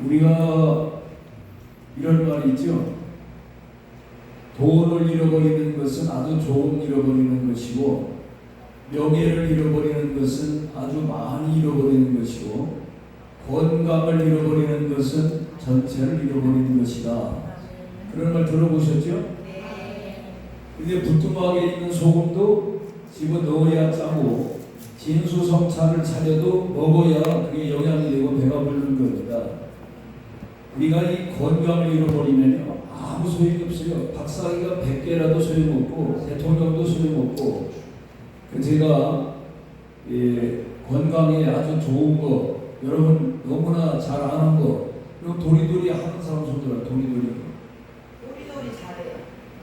우리가 이런 말이 있죠. 돈을 잃어버리는 것은 아주 조금 잃어버리는 것이고, 명예를 잃어버리는 것은 아주 많이 잃어버리는 것이고, 건강을 잃어버리는 것은 전체를 잃어버리는 것이다. 그런 말 들어보셨죠? 근데 부뚜막에 있는 소금도 집어넣어야 짜고, 진수성찬을 차려도 먹어야 그게 영양이 되고 배가 부르는 겁니다. 우리가 이 건강을 잃어버리면 아무 소용이 없어요. 박사학위가 100개라도 소용없고 대통령도 소용없고. 제가 건강에 아주 좋은 거, 여러분 너무나 잘 아는 거, 그리고 도리도리 하는 사람 손들어요. 도리도리 잘해요.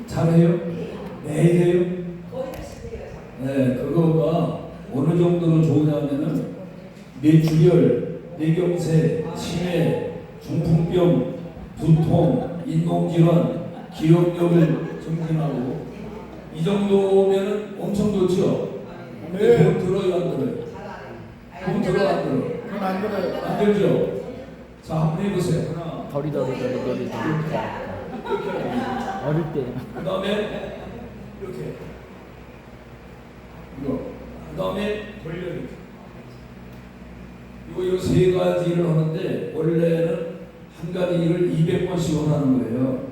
잘해요? 네. 매일 해요? 거의 하시대요. 네, 그거가 어느 정도로 좋으냐면은 뇌출혈, 뇌경색, 치매, 중풍병, 두통, 인공질환, 기억력을 증진하고, 이 정도면은 엄청 좋죠. 근데 돈 들어요, 안 들어요? 돈 들어, 안 들어? 안 들어요. 안 들죠? 자, 한번 해보세요. 하나. 도리도리. 어릴 때. 그 다음에 이렇게. 이거. 그 다음에 돌려 이렇게. 이거 세 가지 일을 하는데, 원래는 한 가지 일을 200번씩 하는 거예요.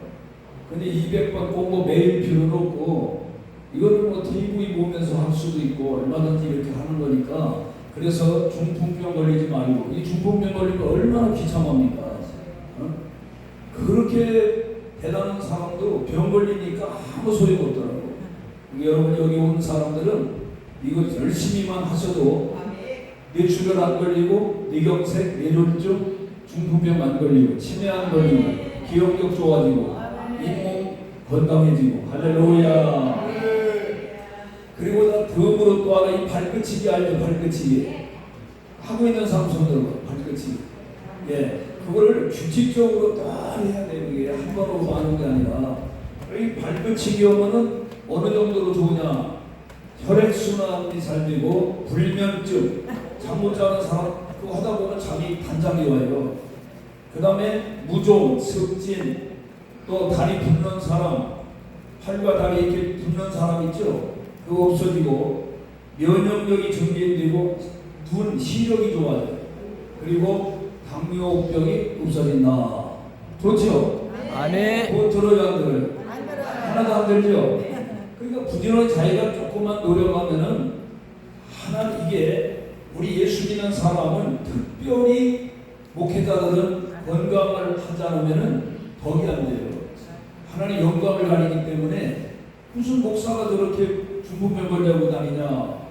근데 200번 꼭 매일 필요는 없고, 이거는 뭐 TV 보면서 할 수도 있고 얼마든지 이렇게 하는 거니까. 그래서 중풍병 걸리지 말고, 이 중풍병 걸리면 얼마나 비참합니까? 그렇게 대단한 사람도 병 걸리니까 아무 소용 없더라고. 여러분 여기 온 사람들은 이거 열심히만 하셔도 뇌출혈 안 걸리고, 뇌경색, 뇌졸중, 중풍병 안 걸리고, 치매 안 걸리고, 기억력 좋아지고, 잇몸 건강해지고. 할렐루야. 그리고 나 덤으로 또 하나, 이 발끝치기 알죠? 발끝치기 하고 있는 사람 손들고 발끝치기. 예, 그거를 규칙적으로 딱 해야 돼요. 이게 한 번으로 하는 게 아니라. 이 발끝치기 하면은 어느 정도로 좋으냐? 혈액순환이 잘 되고, 불면증, 잠 못 자는 사람 그거 하다 보면 잠이 단잠이 와요. 그 다음에 무좀, 습진, 또 다리 붓는 사람, 팔과 다리 이렇게 붓는 사람 있죠? 그거 없어지고, 면역력이 증진되고, 눈 시력이 좋아져요. 그리고 당뇨병이 없어진다. 좋죠? 아멘. 돈 들어요, 안 들어요? 하나도 안 들죠? 그러니까 부지런히 자기가 조금만 노력하면은, 하나는 이게 우리 예수 믿는 사람은 특별히 목회자들은 건강을 하지 않으면은 덕이 안 돼요. 하나님 영광을 가리기 때문에 무슨 목사가 저렇게 중풍병 걸려고 다니냐,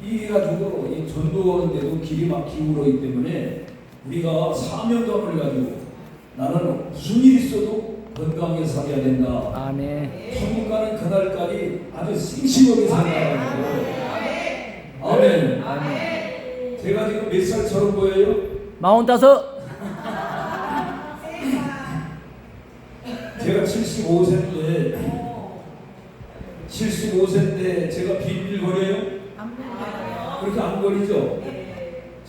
이 가지고 이 전도하는데도 길이 막히고 그러기 때문에 우리가 사명감을 가지고 나는 무슨 일이 있어도 건강하게 살아야 된다. 아멘. 천국 가는 그날까지 아주 싱싱하게 살아야 돼요. 아멘. 아멘. 제가 지금 몇 살처럼 보여요? 45. 제가 75세인데 제가 빈빌거려요? 그렇게 안 거리죠?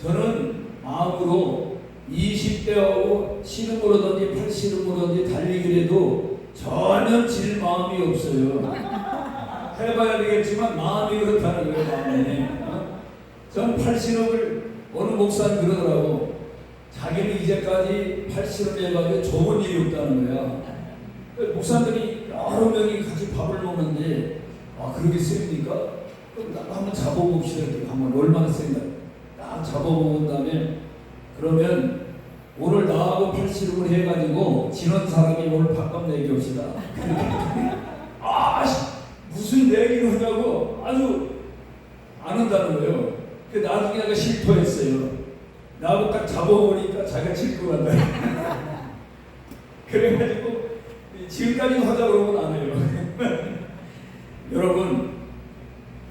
저는 마음으로 20대하고 씨름으로든지 팔씨름으로든지 달리기를 해도 전혀 질 마음이 없어요. 해봐야 되겠지만 마음이 그렇다는 거예요. 마음이. 전 팔씨름을, 어느 목사는 그러더라고. 자기는 이제까지 팔씨름 해가지고 좋은 일이 없다는 거야. 목사들이 여러 명이 같이 밥을 먹는데, 아, 그렇게 셉니까? 그럼 나도 한번 잡아봅시다. 이렇게 한번 얼마나 센가. 딱 잡아본 다음에, 그러면 오늘 나하고 팔씨름을 해가지고 지는 사람이 오늘 밥값 내기 합시다. 아, 무슨 내기를 하냐고 아주 안 한다는 거예요. 그 나중에 내가 실토했어요. 나하고 딱 잡아보니까 자기가 질 것 같다. 그래가지고 지금까지 하자 그러면 안 해요. 여러분,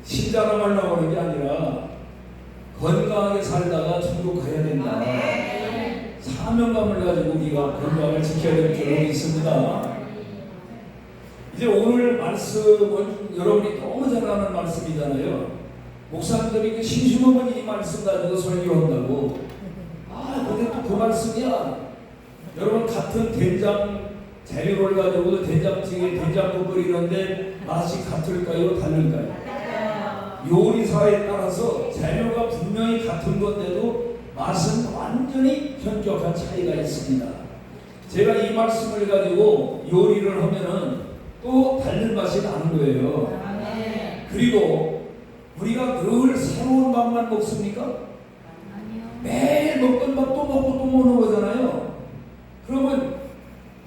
신자랑하려고 하는 게 아니라 건강하게 살다가 천국 가야 된다. 사명감을 가지고 우리가 건강을 지켜야 될 필요가 있습니다. 이제 오늘 말씀은 여러분이 너무 잘 아는 말씀이잖아요. 목사님들이 심심하면 이 말씀 가지고 설교한다고. 아, 근데 또 그 말씀이야. 여러분 같은 된장 재료를 가지고 된장찌개, 된장국 끓이는데 맛이 같을까요? 다를까요? 요리사에 따라서 재료가 분명히 같은 건데도 맛은 완전히 현격한 차이가 있습니다. 제가 이 말씀을 가지고 요리를 하면은 또 다른 맛이 나는 거예요. 그리고 우리가 늘 새로운 밥만 먹습니까? 매일 먹던 밥 또 먹고 또 먹는 거잖아요. 그러면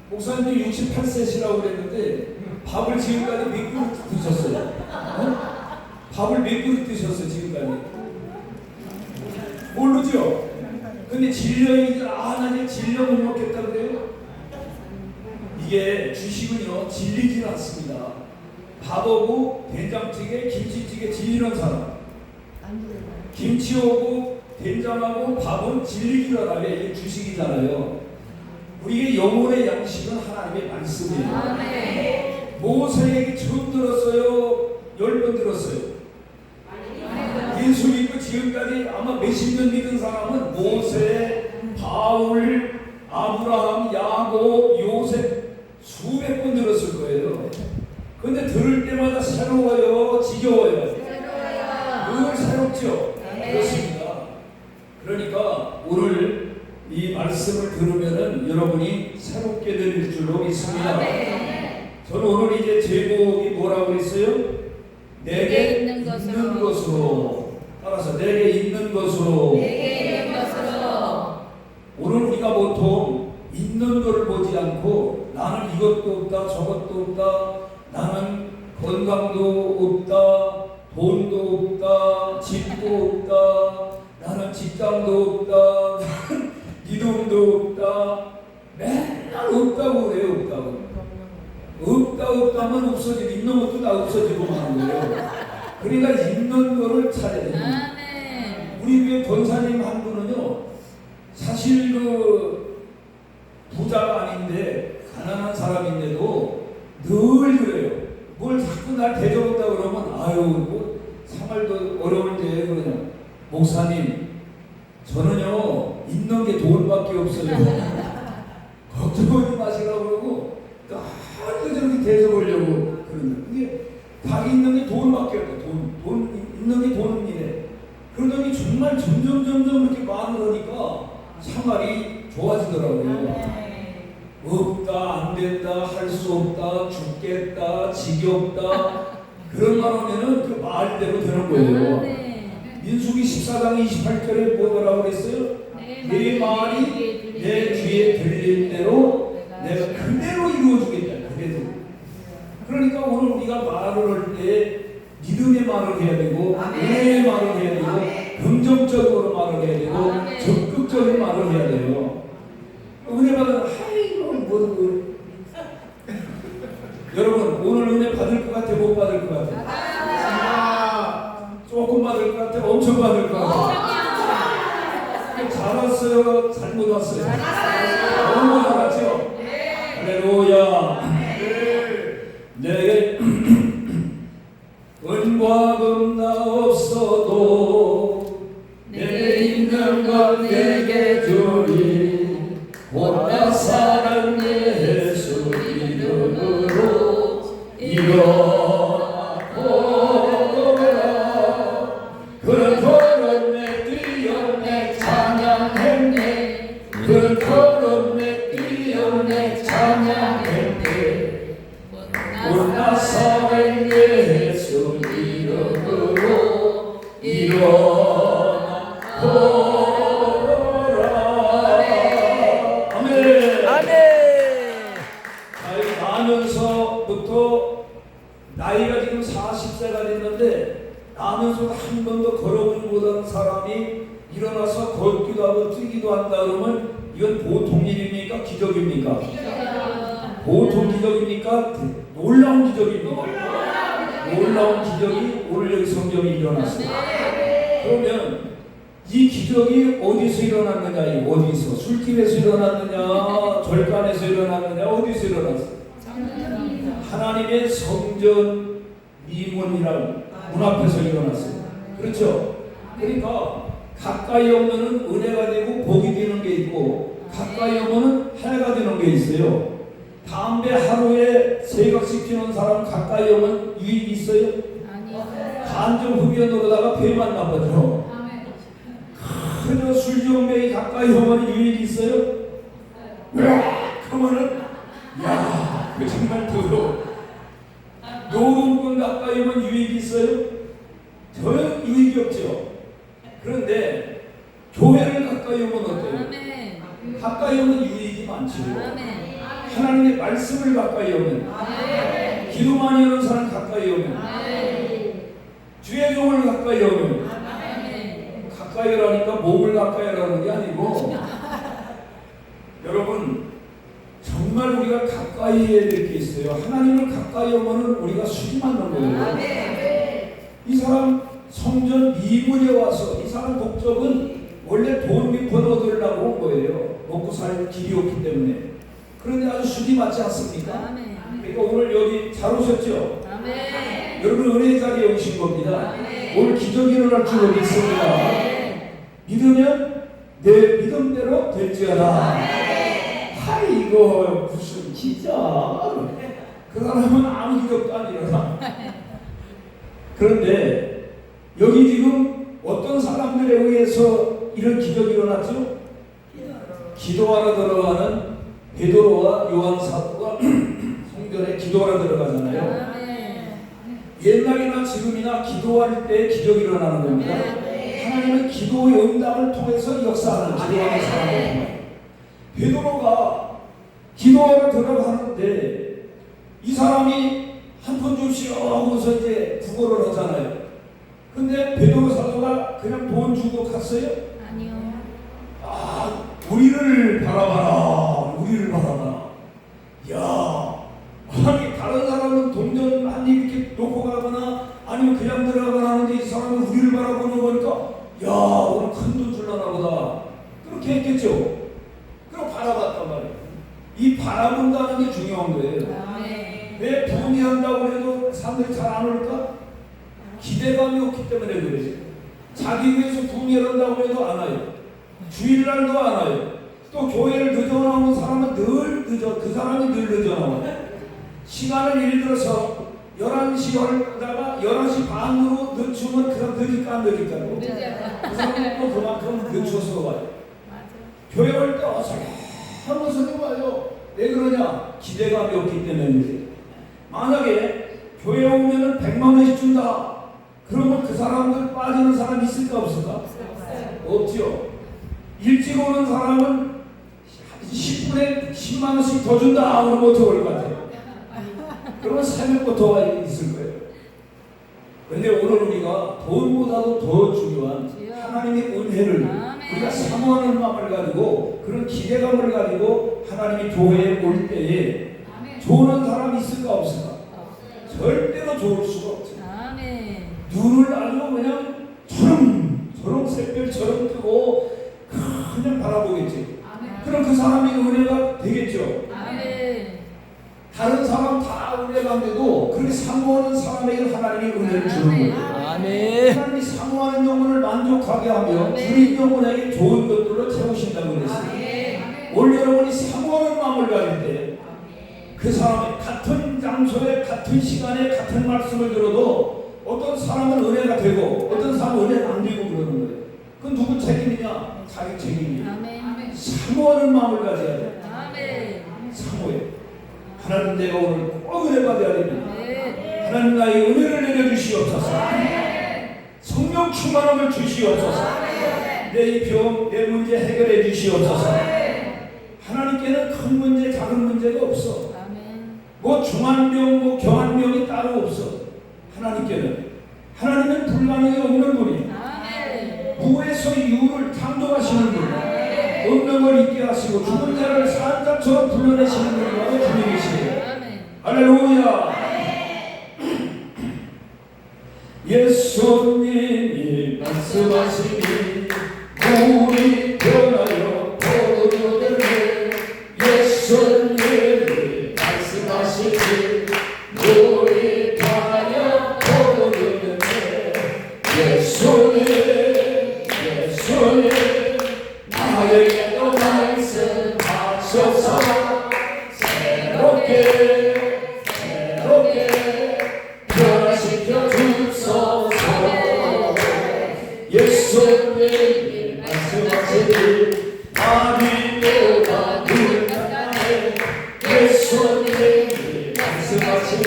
목사님이 68세시라고 그랬는데 밥을 지금까지 몇 그릇 드셨어요? 밥을 몇 그릇 드셨어요 지금까지? 모르죠? 근데 질려있는 나 이제 질려 못 먹겠다 그래요? 이게 주식은요 질리진 않습니다. 밥하고 된장찌개, 김치찌개 질리는 사람, 김치하고 된장하고 밥은 질리기가 나요. 이게 주식이잖아요. 우리의 영혼의 양식은 하나님의 말씀이에요. 모세에게 처음 들었어요? 10번 들었어요? 예수 믿고 지금까지 아마 몇십 년 믿은 사람은 모세, 바울, 아브라함, 야곱, 요셉 수백 번 들었을 거예요. 근데 들을 때마다 새로워요? 지겨워요? 늘 새롭죠? 그렇습니다. 그러니까 오늘 이 말씀을 들으면은 여러분이 새롭게 들릴 줄로 믿습니다. 저는 오늘 이제 제목이 뭐라고 했어요? 내게 있는 것으로. 따라서 내게 있는 것으로. 오늘 우리가 보통 있는 것을 보지 않고 나는 이것도 없다 저것도 없다 나는 건강도 없다 돈도 없다 집도 없다 나는 직장도 없다 나는 이동도 없다 맨날 없다고 그래요. 없다면 없어지고 있는 것도 다 없어지고 하는 거예요. 그러니까 있는 거를 찾아야 됩니다. 우리 교회 권사님 한 분은요 사실 그 부자가 아닌데 가난한 사람인데도 늘 그래요. 뭘 자꾸 날 대접한다 그러면 아유 뭐 생활도 어려운데 그러냐. 목사님 저는요 있는 게 돈밖에 없어요. 걱정하지 마시라고 그러고 또 저렇게 대접하려고 그러는 이게 다 있는 게 돈밖에 없다. 돈 있는 게 돈이래. 그러더니 정말 점점 이렇게 많으니까 생활이 좋아지더라고요. 없다, 안 된다, 할 수 없다, 죽겠다, 지겹다 그런 말 하면은 그 말대로 되는 거예요. 민수기 14장 28절에 뭐라고 그랬어요? 내 말이 내 귀에 들릴 대로 내가 그대로 이루어주겠다. 그대로. 그러니까 오늘 우리가 말을 할 때 믿음의 말을 해야 되고 은혜의 말을 해야 되고 긍정적으로 말을 해야 되고 적극적인 말을 해야 돼요. 은혜 받은 아이고 뭐 여러분 오늘 은혜 받을 것 같아 못 받을 것 같아? 조금 받을 것 같아? 엄청 받을 것 같아? 잘 왔어요? 잘못 왔어요? 너무 잘 왔죠? 할렐루야. 내게 은과 금 나 없어도 내게 있는 것 내게 주리 보다 사랑 예수 이름으로 일어나거라 그런 걸음에 뛰어내 찬양했네 그런 걸음에 뛰어내 찬양했네 보다 사랑 예수 이름으로 일어나거라. 나면서부터 나이가 지금 40세가 됐는데 나면서 한 번도 걸어보지 못한 사람이 일어나서 걷기도 하고 뛰기도 한다 그러면 이건 보통 일입니까? 기적입니까? 보통 기적입니까? 놀라운 기적입니까? 놀라운 기적이 오늘 여기 성경에 일어났습니다. 그러면 이 기적이 어디서 일어났느냐? 어디서? 술집에서 일어났느냐? 절간에서 일어났느냐? 어디서 일어났어요? 하나님의 성전 미문이라는 문 앞에서 일어났어요. 그렇죠? 그러니까 가까이 오면은 은혜가 되고 복이 되는 게 있고 가까이 오면은 해가 되는 게 있어요. 담배 하루에 3각씩 피우는 사람 가까이 오면 유익이 있어요? 간접 흡연으로다가 배만 나빠져. 그저 술병맥이 가까이 오면 유익이 있어요? 그러면은 야, 그 정말 더러워. 노름꾼 가까이 오면 유익이 있어요? 전혀 유익이 없죠. 그런데 교회를 가까이 오면 어때요? 가까이 오면 유익이 많죠. 하나님의 말씀을 가까이 오면, 기도 많이 하는 사람 가까이 오면, 주의 종을 가까이 오면, 가까이 오라니까 몸을 가까이 오라는 게 아니고, 여러분 정말 우리가 가까이 해야 될 게 있어요. 하나님을 가까이 오면은 우리가 수리 받는 거예요. 이 사람 성전 미문에 와서, 이 사람 목적은 원래 돈 몇 푼 얻으려고 온 거예요. 먹고 살 길이 없기 때문에. 그런데 아주 수리 받지 않습니까? 그러니까 오늘 여기 잘 오셨죠? 여러분 은혜의 자리에 오신 겁니다. 오늘 기적이 일어날 줄 믿습니다. 믿으면 내 믿음대로 될지어다. 이거 무슨 진짜 그 사람은 아무 기적도 안 일어나. 그런데 여기 지금 어떤 사람들에 의해서 이런 기적이 일어났죠? 기도하러 들어가는 베드로와 요한 사도가 성전에 기도하러 들어가잖아요. 옛날이나 지금이나 기도할 때 기적이 일어나는 겁니다. 하나님은 기도의 응답을 통해서 역사하는, 기도하는 사람을 통해. 베드로가 기도하러 들어가는데 이 사람이 한 푼 줍시오 하고서 이제 구걸을 하잖아요. 근데 베드로 사도가 그냥 돈 주고 갔어요? 아니요. 아, 우리를 바라봐라, 우리를 바라봐라. 야, 아니 다른 사람은 동전 한 입 이렇게 놓고 가거나 아니면 그냥 들어가거나 하는데 이 사람은 우리를 바라보는 거니까 야, 오늘 큰 돈 줄라나 보다. 그렇게 했겠죠. 그럼 바라봤단 말이에요. 이 바라본다는 게 중요한 거예요. 왜 부흥한다고 해도 사람들이 잘 안 올까? 기대감이 없기 때문에 그래요. 자기 교회에서 부흥한다고 해도 안 와요. 주일날도 안 와요. 또 교회를 늦어 나오는 사람은 늘 늦어, 그 사람이 늘 늦어 나와요. 시간을 예를 들어서 11시 열다가 11시 반으로 늦추면 그 사람 늦을까 안 늦을까요? 그 사람은 또 그만큼 늦춰서 와요. 교회 올 때 어서하면서 와요. 왜 그러냐? 기대감이 없기 때문에. 만약에 교회 오면은 100만 원씩 준다. 그러면 그 사람들 빠지는 사람 있을까 없을까? 없죠. 일찍 오는 사람은 10분에 10만 원씩 더 준다. 그러면 어떻게 올 것 같아요? 그러면 새벽부터 있을 거예요. 그런데 오늘 우리가 돈보다도 더 중요한 하나님의 은혜를 우리가 사모하는 마음을 가지고 그런 기대감을 가지고 하나님이 교회에 올 때에 좋은 사람이 있을까 없을까? 절대로 좋을 수가 없죠. 눈을 아주 그냥 초록색별처럼 뜨고 그냥 바라보겠지. 그럼 그 사람이 은혜가 되겠죠. 다른 사람 다 은혜가 안 돼도 그렇게 사모하는 사람에게 하나님이 은혜를 주는 거예요. 하나님이 사모하는 영혼을 만족하게 하며 우리 영혼에게 좋은 것들로 채우신다고 그랬어요. 오늘 여러분이 사모하는 마음을 가질 때 그 사람의 같은 장소에 같은 시간에 같은 말씀을 들어도 어떤 사람은 은혜가 되고 어떤 사람은 은혜가 안 되고 그러는 거예요. 그건 누구 책임이냐? 자기 책임이에요. 사모하는 마음을 가져야 돼. 사모해. 하나님 내가 오늘 꼭 은혜 받아야 됩니다. 하나님 나의 은혜를 내려주시옵소서. 성령 충만함을 주시옵소서. 내 이 병, 내 문제 해결해 주시옵소서. 하나님께는 큰 문제, 작은 문제가 없어. 뭐 중한병, 뭐 경한병이 따로 없어. 하나님은 불가능이 없는 분이에요. 무에서 유를 창조하시는 분이에요. 운명을 있게 하시고 죽은 자를 산 자처럼 불러내시는 분이 주님이시에요. 할렐루야. 예수님이 말씀하시니 물이 변하여 포도주 되네. 예수님이 말씀하시니 물이 변하여 포도주 되네. 예수님 나에게도 말씀 하소서. 새롭게 변화시켜 주소서. 예수님 말씀하시니 아멘 내가 눈을 닫네. 예수님 말씀하시니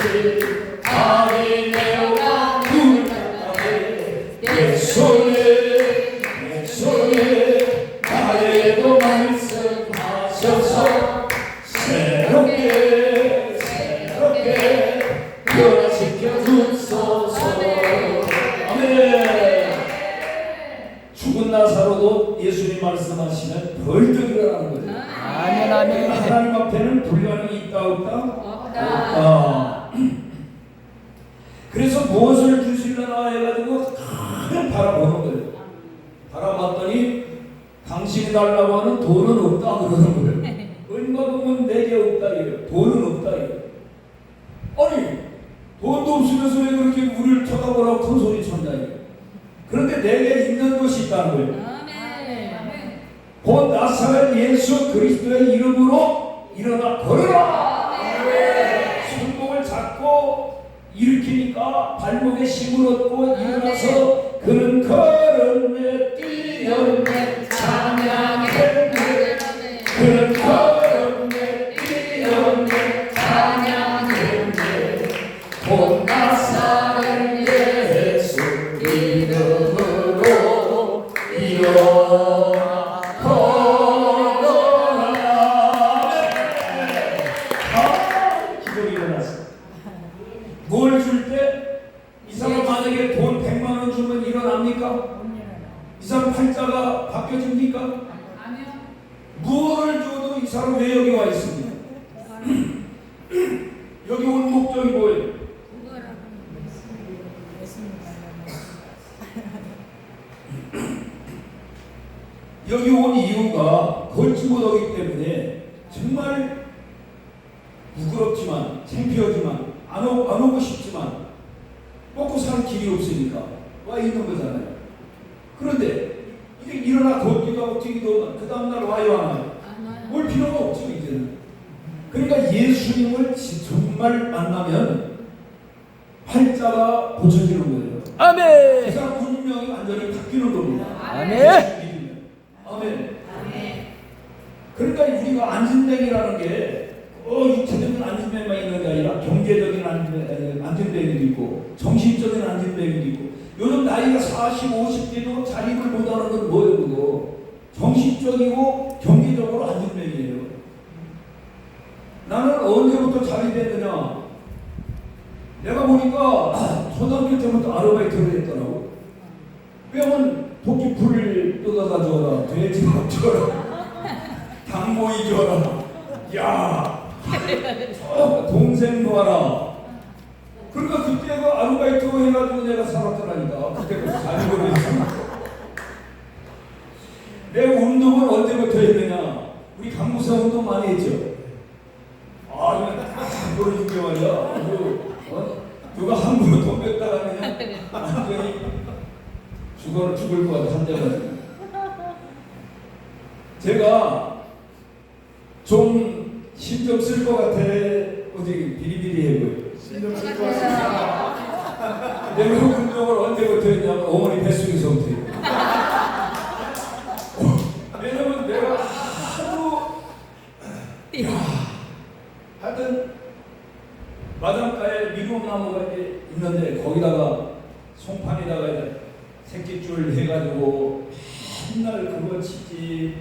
아멘 내가 눈을 닫네. 예수님 나에게도 말씀하셔서 새롭게 변화시켜 주소서. 아멘. 죽은 나사로도 예수님 말씀하시면 벌떡 일어나는 거죠. 아멘, 아멘. 하나님 앞에는 불가능이 있다 없다? 없다. 그래서 무엇을 주시려나 해가지고 그냥 바라보는 거예요. 바라봤더니 당신이 달라고 하는 돈은 없다 그러는 거예요. 얼마 보면 내게 없다 이래요. 돈은 없다 이래요. 아니 돈도 없으면서 왜 그렇게 우리를 쳐다보라고 큰 소리 쳤냐 이래요. 그런데 내게 있는 것이 있다는 거예요. 곧 나사렛 예수 그리스도의 이름으로 일어나 걸어라. 손목을 잡고 일으키니까 발목에 힘을 얻고 일어나서 그는 걸음에 뛰었네. 찬양했네. 그는 걸음에 뛰었네. 찬양했네. 곧 나사렛 예수 이름으로 일어나 걸어라. 기적이 일어났어. 뭘 줄 때? 이 사람 만약에 돈 100만 원 주면 일어납니까? 이 사람 팔자가 바뀌어집니까? 아니요. 무엇을 줘도 이 사람 왜 여기 와 있습니까? 여기 온 목적이 뭐예요? 여기 온 이유가 걸지 못하기 때문에 정말 부끄럽지만 창피하지만 안 오고 싶지만 먹고 사는 길이 없으니까 와 있는 거잖아요. 그런데 이게 일어나 걷기도 하고 뛰기도 하고 그 다음날 와요 안 와요? 올 필요가 없죠 이제는. 그러니까 예수님을 정말 만나면 팔자가 고쳐지는 거예요. 아멘. 그 사람 운명이 완전히 바뀌는 겁니다. 아멘. 아멘. 그러니까 우리가 안진뱅이라는 게 육체적인 안진뱅이만 있는 게 아니라 경제적인 안진뱅이도 있고 정신적인 안진뱅이도 있고 요즘 나이가 40, 50대도 자립을 못하는 건 뭐예요? 그거 정신적이고 경제적으로 안진뱅이에요. 나는 언제부터 자립했느냐? 내가 보니까 초등학교 때부터 아르바이트를 했더라고. 왜냐면 토끼 풀 뜯어다 줘라, 돼지밥 줘라, 닭모이 줘라, 야, 동생 놓아라. 그러니까 그때 그 아르바이트 해가지고 내가 살았더라니까. 그때부터 자립을 했어. 내 운동을 언제부터 했느냐? 우리 강무사 운동 많이 했죠. 이거 딱 보여줄게 말이야. 누가 함부로 돈 뺐다가 그냥 완전히 죽을 것 같아, 한 대만. 제가 좀 신경 쓸 것 같아. 어디 비리비리해 보여. 신경 쓸 것 같아. 내가 운동을 언제부터 했냐면 어머니 뱃속에서부터 했어. 왜냐면 내가 하여튼 마당가에 미국나무가 있는데 거기다가 송판에다가 새끼줄 해가지고 맨날 그거 치지,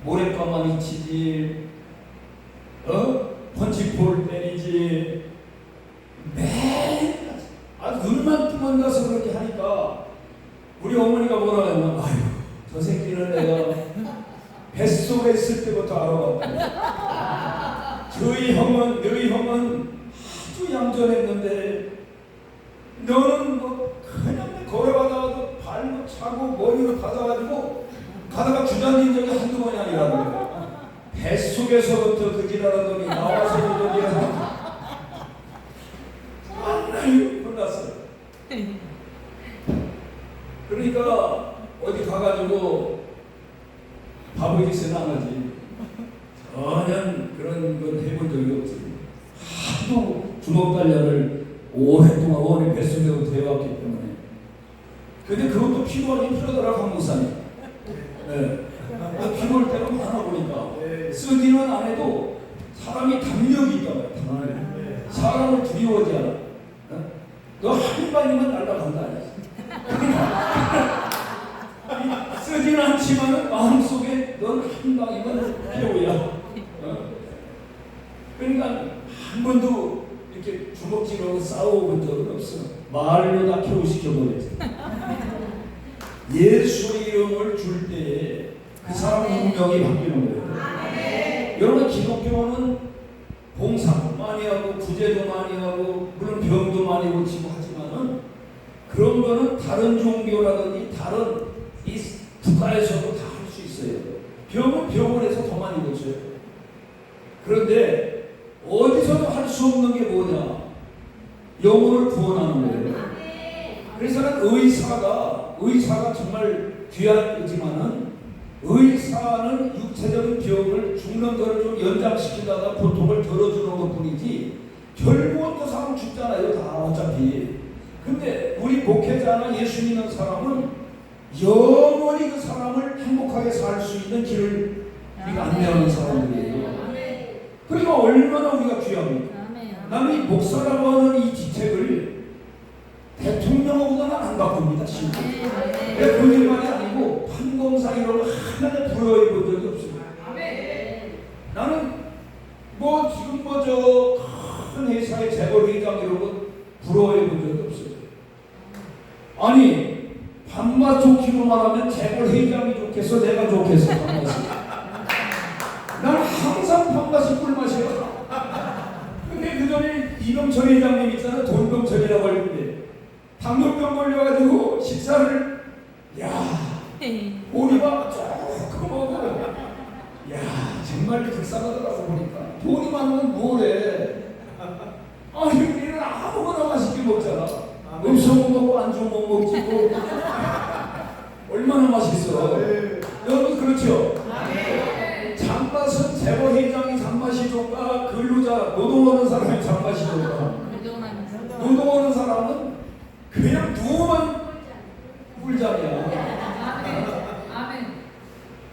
모래가마니 치지, 펀치볼 때리지, 매일 아주 눈만 뜨면 가서 그렇게 하니까 우리 어머니가 뭐라 하냐면 아유 저 새끼는 내가 뱃속에 있을 때부터 알아봤다. 너희 형은 아주 얌전했는데 너는 뭐 그냥 걸어가다가도 발로 차고 머리로 받아가지고 가다가 주저앉은 적이 한두 번이 아니라는 거예요. 뱃속에서부터 그 지랄하더니 나와서도 그 지랄하더니 정말 혼났어요. 그러니까 어디 가가지고 바보짓은 안 하지. 전혀 주먹 단련을 오랫동안 어머니 뱃속에서 되어왔기 때문에. 근데 그것도 필요하긴 필요하더라, 강 목사님. 네. 필요할 때가 많아 보니까. 쓰지는 안 해도 사람이 담력이 있다고요. 담력. 사람을 두려워하지 않아. 너 한 방이면 날아간다. 쓰지는 않지만 마음속에 넌 한 방이면 배우야. 그러니까 한 번도 이렇게 주먹질하고 싸워본 적은 없어. 말로 다 표시켜버렸지. 예수의 이름을 줄 때에 그 사람 운명이 바뀌는 거예요. 여러분, 기독교는 봉사도 많이 하고 구제도 많이 하고 물론 병도 많이 고치고 하지만은 그런 거는 다른 종교라든지 다른 이 국가에서도 다 할 수 있어요. 병은 병원에서 더 많이 고쳐요. 그런데 어디서도 할 수 없는 게 뭐냐? 영혼을 구원하는 거예요. 그래서는 의사가 정말 귀하지만은 의사는 육체적인 병을 죽는 거를 좀 연장시키다가 고통을 덜어주는 것 뿐이지 결국은 그 사람 죽잖아요. 다 어차피. 근데 우리 목회자나 예수 믿는 사람은 영원히 그 사람을 행복하게 살 수 있는 길을 우리가 안내하는 사람들이에요. 그러니까 얼마나 우리가 귀합니까? 나는 이 목사라고 하는 이 직책을 대통령보다는 안 바꿉니다. 진짜. 내 거짓말이 아니고 판검사 이런 거 하나도 부러워해 본 적이 없습니다. 나는 뭐 지금 뭐 저 큰 회사의 재벌회장 이런 거 부러워해 본 적이 없어요. 아니 밥맛 좋기로만 하면 재벌회장이 좋겠어, 내가 좋겠어? 밥맛이. 난 항상 밥맛이 꿀맛이야. 근데 그 전에 이병철 회장님 있잖아, 돈병철이라고 할 건데 당뇨병 걸려가지고 식사를 오리밥 조금 먹고 정말 불쌍하더라고 보니까. 돈이 많으면 뭐래. 아니 우리는 아무거나 맛있게 먹잖아. 음식 먹고 안 좋은 거 먹지 뭐. 얼마나 맛있어. 여러분 그렇죠? 잔맛은 재벌회장이 잔맛이 좋을까? 근로자 노동하는 사람이 잔맛이 좋을까? 노동하는 사람은 그냥 누우면 꿀잠이야.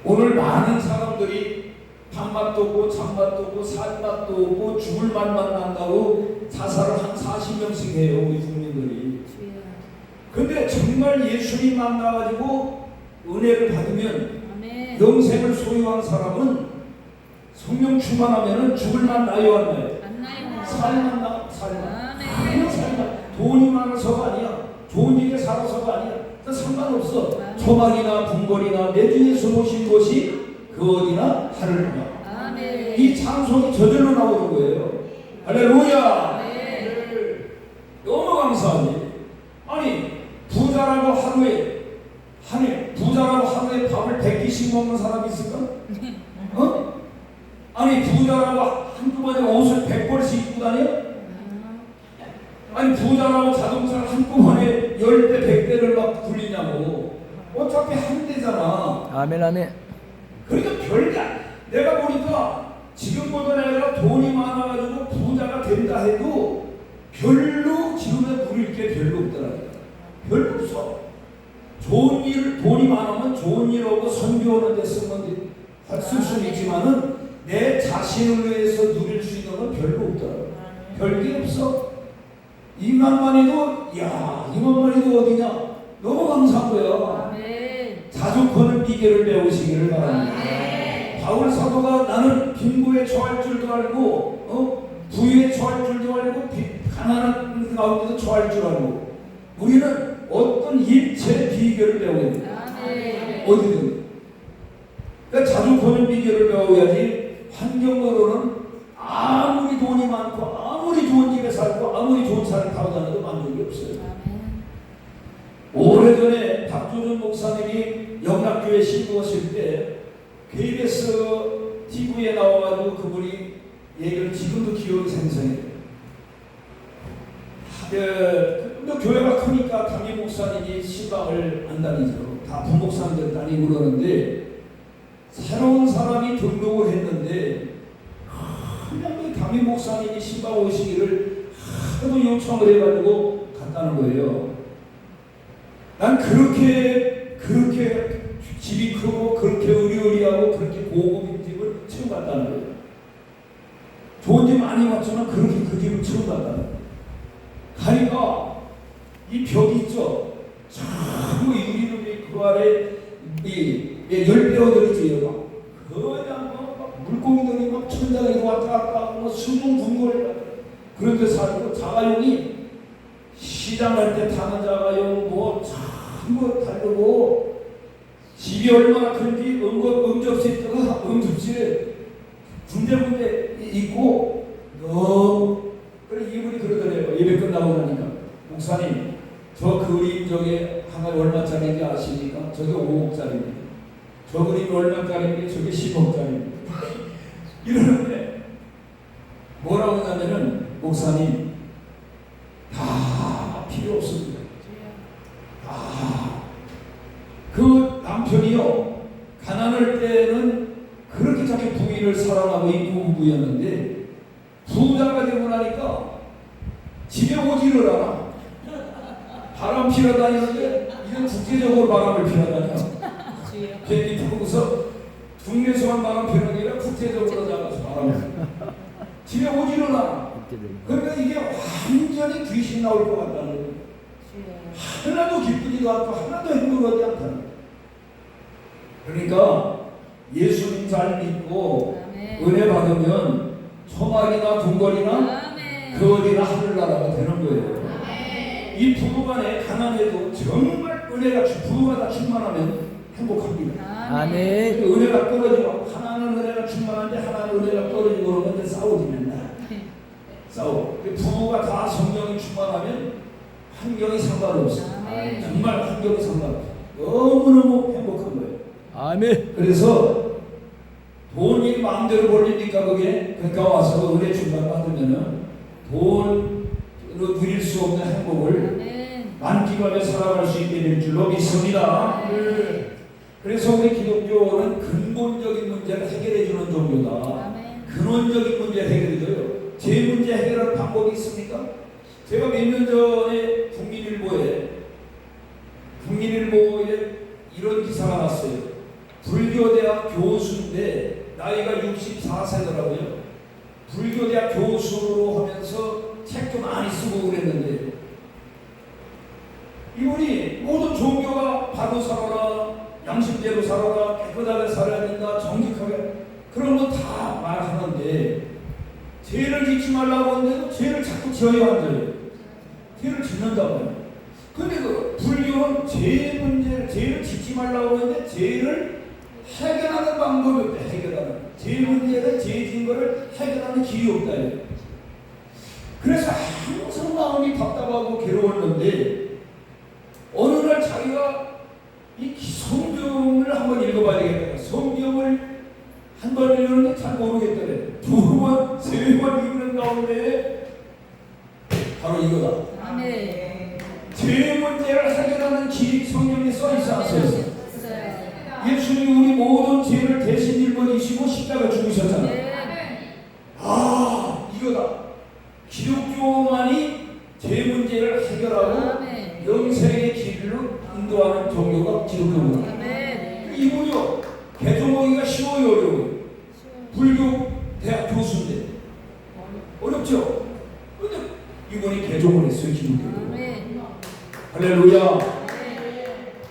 오늘 많은 사람들이 밥맛도 없고 잔맛도 없고 산맛도 없고 죽을 맛만 난다고 자살을 한 40명씩 해요, 우리 국민들이. 근데 정말 예수님 만나가지고 은혜를 받으면 영생을 소유한 사람은 성령 충만하면 죽을 맛 나요, 안 나요? 살만 나, 살만. 돈이 많아서가 아니야. 좋은 일에 살아서가 아니야. 상관없어. 초막이나 궁궐이나 내 중에서 모신 곳이 그 어디나 하늘이다. 이 찬송이 저절로 나오는 거예요. 할렐루야. 너무 감사하지. 아니 부자라고 하루에 밥을 100끼씩 먹는 사람이 있을까? 아니 부자라고 한두 번에 옷을 100벌씩 입고 다녀? 아니 부자라고 자동차를 한꺼번에 10대 100대를 막 굴리냐고. 어차피 한 대잖아. 아멘 아멘. 그러니까 별게 내가 보니까 지금보다 내가 돈이 많아가지고 부자가 된다 해도 별로 기름에 부릴 게 별로 없더라고요. 별로 없어. 좋은 일, 돈이 많으면 좋은 일 하고 선교하는 데 쓰면 쓸 수는 있지만은 내 자신을 위해서 누릴 수 있는 건 별로 없더라고요. 별게 없어. 이만만 해도 이만만 해도 어디냐? 너무 감사한 거야. 자주 거는 비결을 배우시기를 바랍니다. 바울 사도가 나는 빈부에 처할 줄도 알고 부유에 처할 줄도 알고 가난한 가운데도 처할 줄 알고 우리는 어떤 일체 비결을 배워야 돼. 어디든. 그러니까 자주 거는 비결을 배워야지. 환경으로는 아무리 돈이 많고 아무리 좋은 집에 살고 아무리 좋은 차를 타고 다녀도 만족이 없어요. 오래전에 박조준 목사님이 영락교회 신부하실 때 KBS TV에 나와가지고 그분이 얘기를 지금도 기억이 생생해요. 교회가 크니까 담임 목사님이 시방을 안 다니죠. 다 부목사님들 다니고 그러는데 새로운 사람이 등록을 했는데 그냥 담임 목사님이 시방 오시기를 하도 요청을 해가지고 갔다는 거예요. 난 그렇게 집이 크고 그렇게 의리의리하고 그렇게 고급인 집을 처음 갔다는 거예요. 좋은 집 많이 갔지만 그렇게 그 집을 처음 갔다는 거예요. 가니까 이 벽이 있죠. 전부 유리로 그 아래 이 열배어들이 있어요. 그냥 막 물고기들이 막 천장에 왔다 갔다 하고 수분 궁궐 그런 데 살고 자가용이 시장 갈 때 타는 자가용 뭐 전부 다르고 집이 얼마나 큰지 응접실에 군데 있고 그래 이분이 그러더래요. 예배 끝나고 나니까 목사님 저 그림 저게 하나 얼마짜리인지 아십니까? 저게 5억짜리입니다. 저 그림이 얼마짜리인지 저게 10억짜리입니다. 이러는데 뭐라고 하냐면은 목사님 다 필요 없습니다. 그 남편이요 가난할 때는 그렇게 자기 부인을 사랑하고 이쁘부부였는데 부자가 되고 나니까 집에 오지를 않아. 바람 피러 다니는데 이건 국제적으로 바람을 피러 다녀. 괜히 타고서 국내에서만 바람 피는 게 아니라 국제적으로 나가서 바람을 집에 오지를 않아. 그러니까 이게 완전히 귀신 나올 것 같다는 거예요. 하나도 기쁘지도 않고 하나도 행복하지 않다는 거예요. 그러니까 예수님 잘 믿고 은혜 받으면 초막이나 궁궐이나 거리나 하늘나라가 되는 거예요. 이 부부간에 가난해도 정말 은혜가 부부가 다 충만하면 행복합니다. 아멘. 은혜가 떨어지고 하나는 은혜가 충만한데 하나는 은혜가 떨어지고 그러는데 싸우지 맨날 싸워. 부부가 다 성령이 충만하면 환경이 상관없어. 정말 환경이 상관없어. 너무너무 행복한 거예요. 아멘. 그래서 돈이 마음대로 벌리니까 그러니까 와서 은혜 충만 받으면은 돈으로 누릴 수 없는 행복을 만끽하며 살아갈 수 있게 될 줄로 믿습니다. 그래서 우리 기독교는 근본적인 문제를 해결해 주는 종교다. 근원적인 문제를 해결해 줘요. 제 문제 해결할 방법이 있습니까? 제가 몇 년 전에 국민일보에 이런 기사가 났어요. 불교대학 교수인데 나이가 64세더라고요. 불교대학 교수로 하면서 책도 많이 쓰고 그랬는데 이분이 모든 종교가 바로 살아라, 양심대로 살아라, 깨끗하게 살아야 된다, 정직하게 그런 거 다 말하는데 죄를 짓지 말라고 하는데도 죄를 자꾸 지어야 앉아요. 죄를 짓는다고요. 근데 그 불교는 죄를 짓지 말라고 하는데 죄를 해결하는 방법이 없다. 해결하는 죄 문제를 죄 지은 거를 해결하는 길이 없다. 그래서 항상 마음이 답답하고 괴로웠는데 어느 날 자기가 이 성경을 한번 읽어봐야 되겠다. 성경을 한 번 읽었는데 잘 모르겠더래. 두 번, 세 번 읽는 가운데 바로 이거다. 아멘. 죄 문제를 해결하는 길이 성경에 써있어 안 써있어? 예수님이 우리 모든 죄를 대신 짊어지시고 십자가 죽으셨잖아요. 이거다. 기독교만이 죄 문제를 해결하고 영생의 길로 인도하는 종교가 기독교입니다. 이분이요 개종하기가 쉬워요 어려워요? 불교 대학 교수인데 어렵죠? 근데 이분이 개종을 했어요. 기독교로. 할렐루야.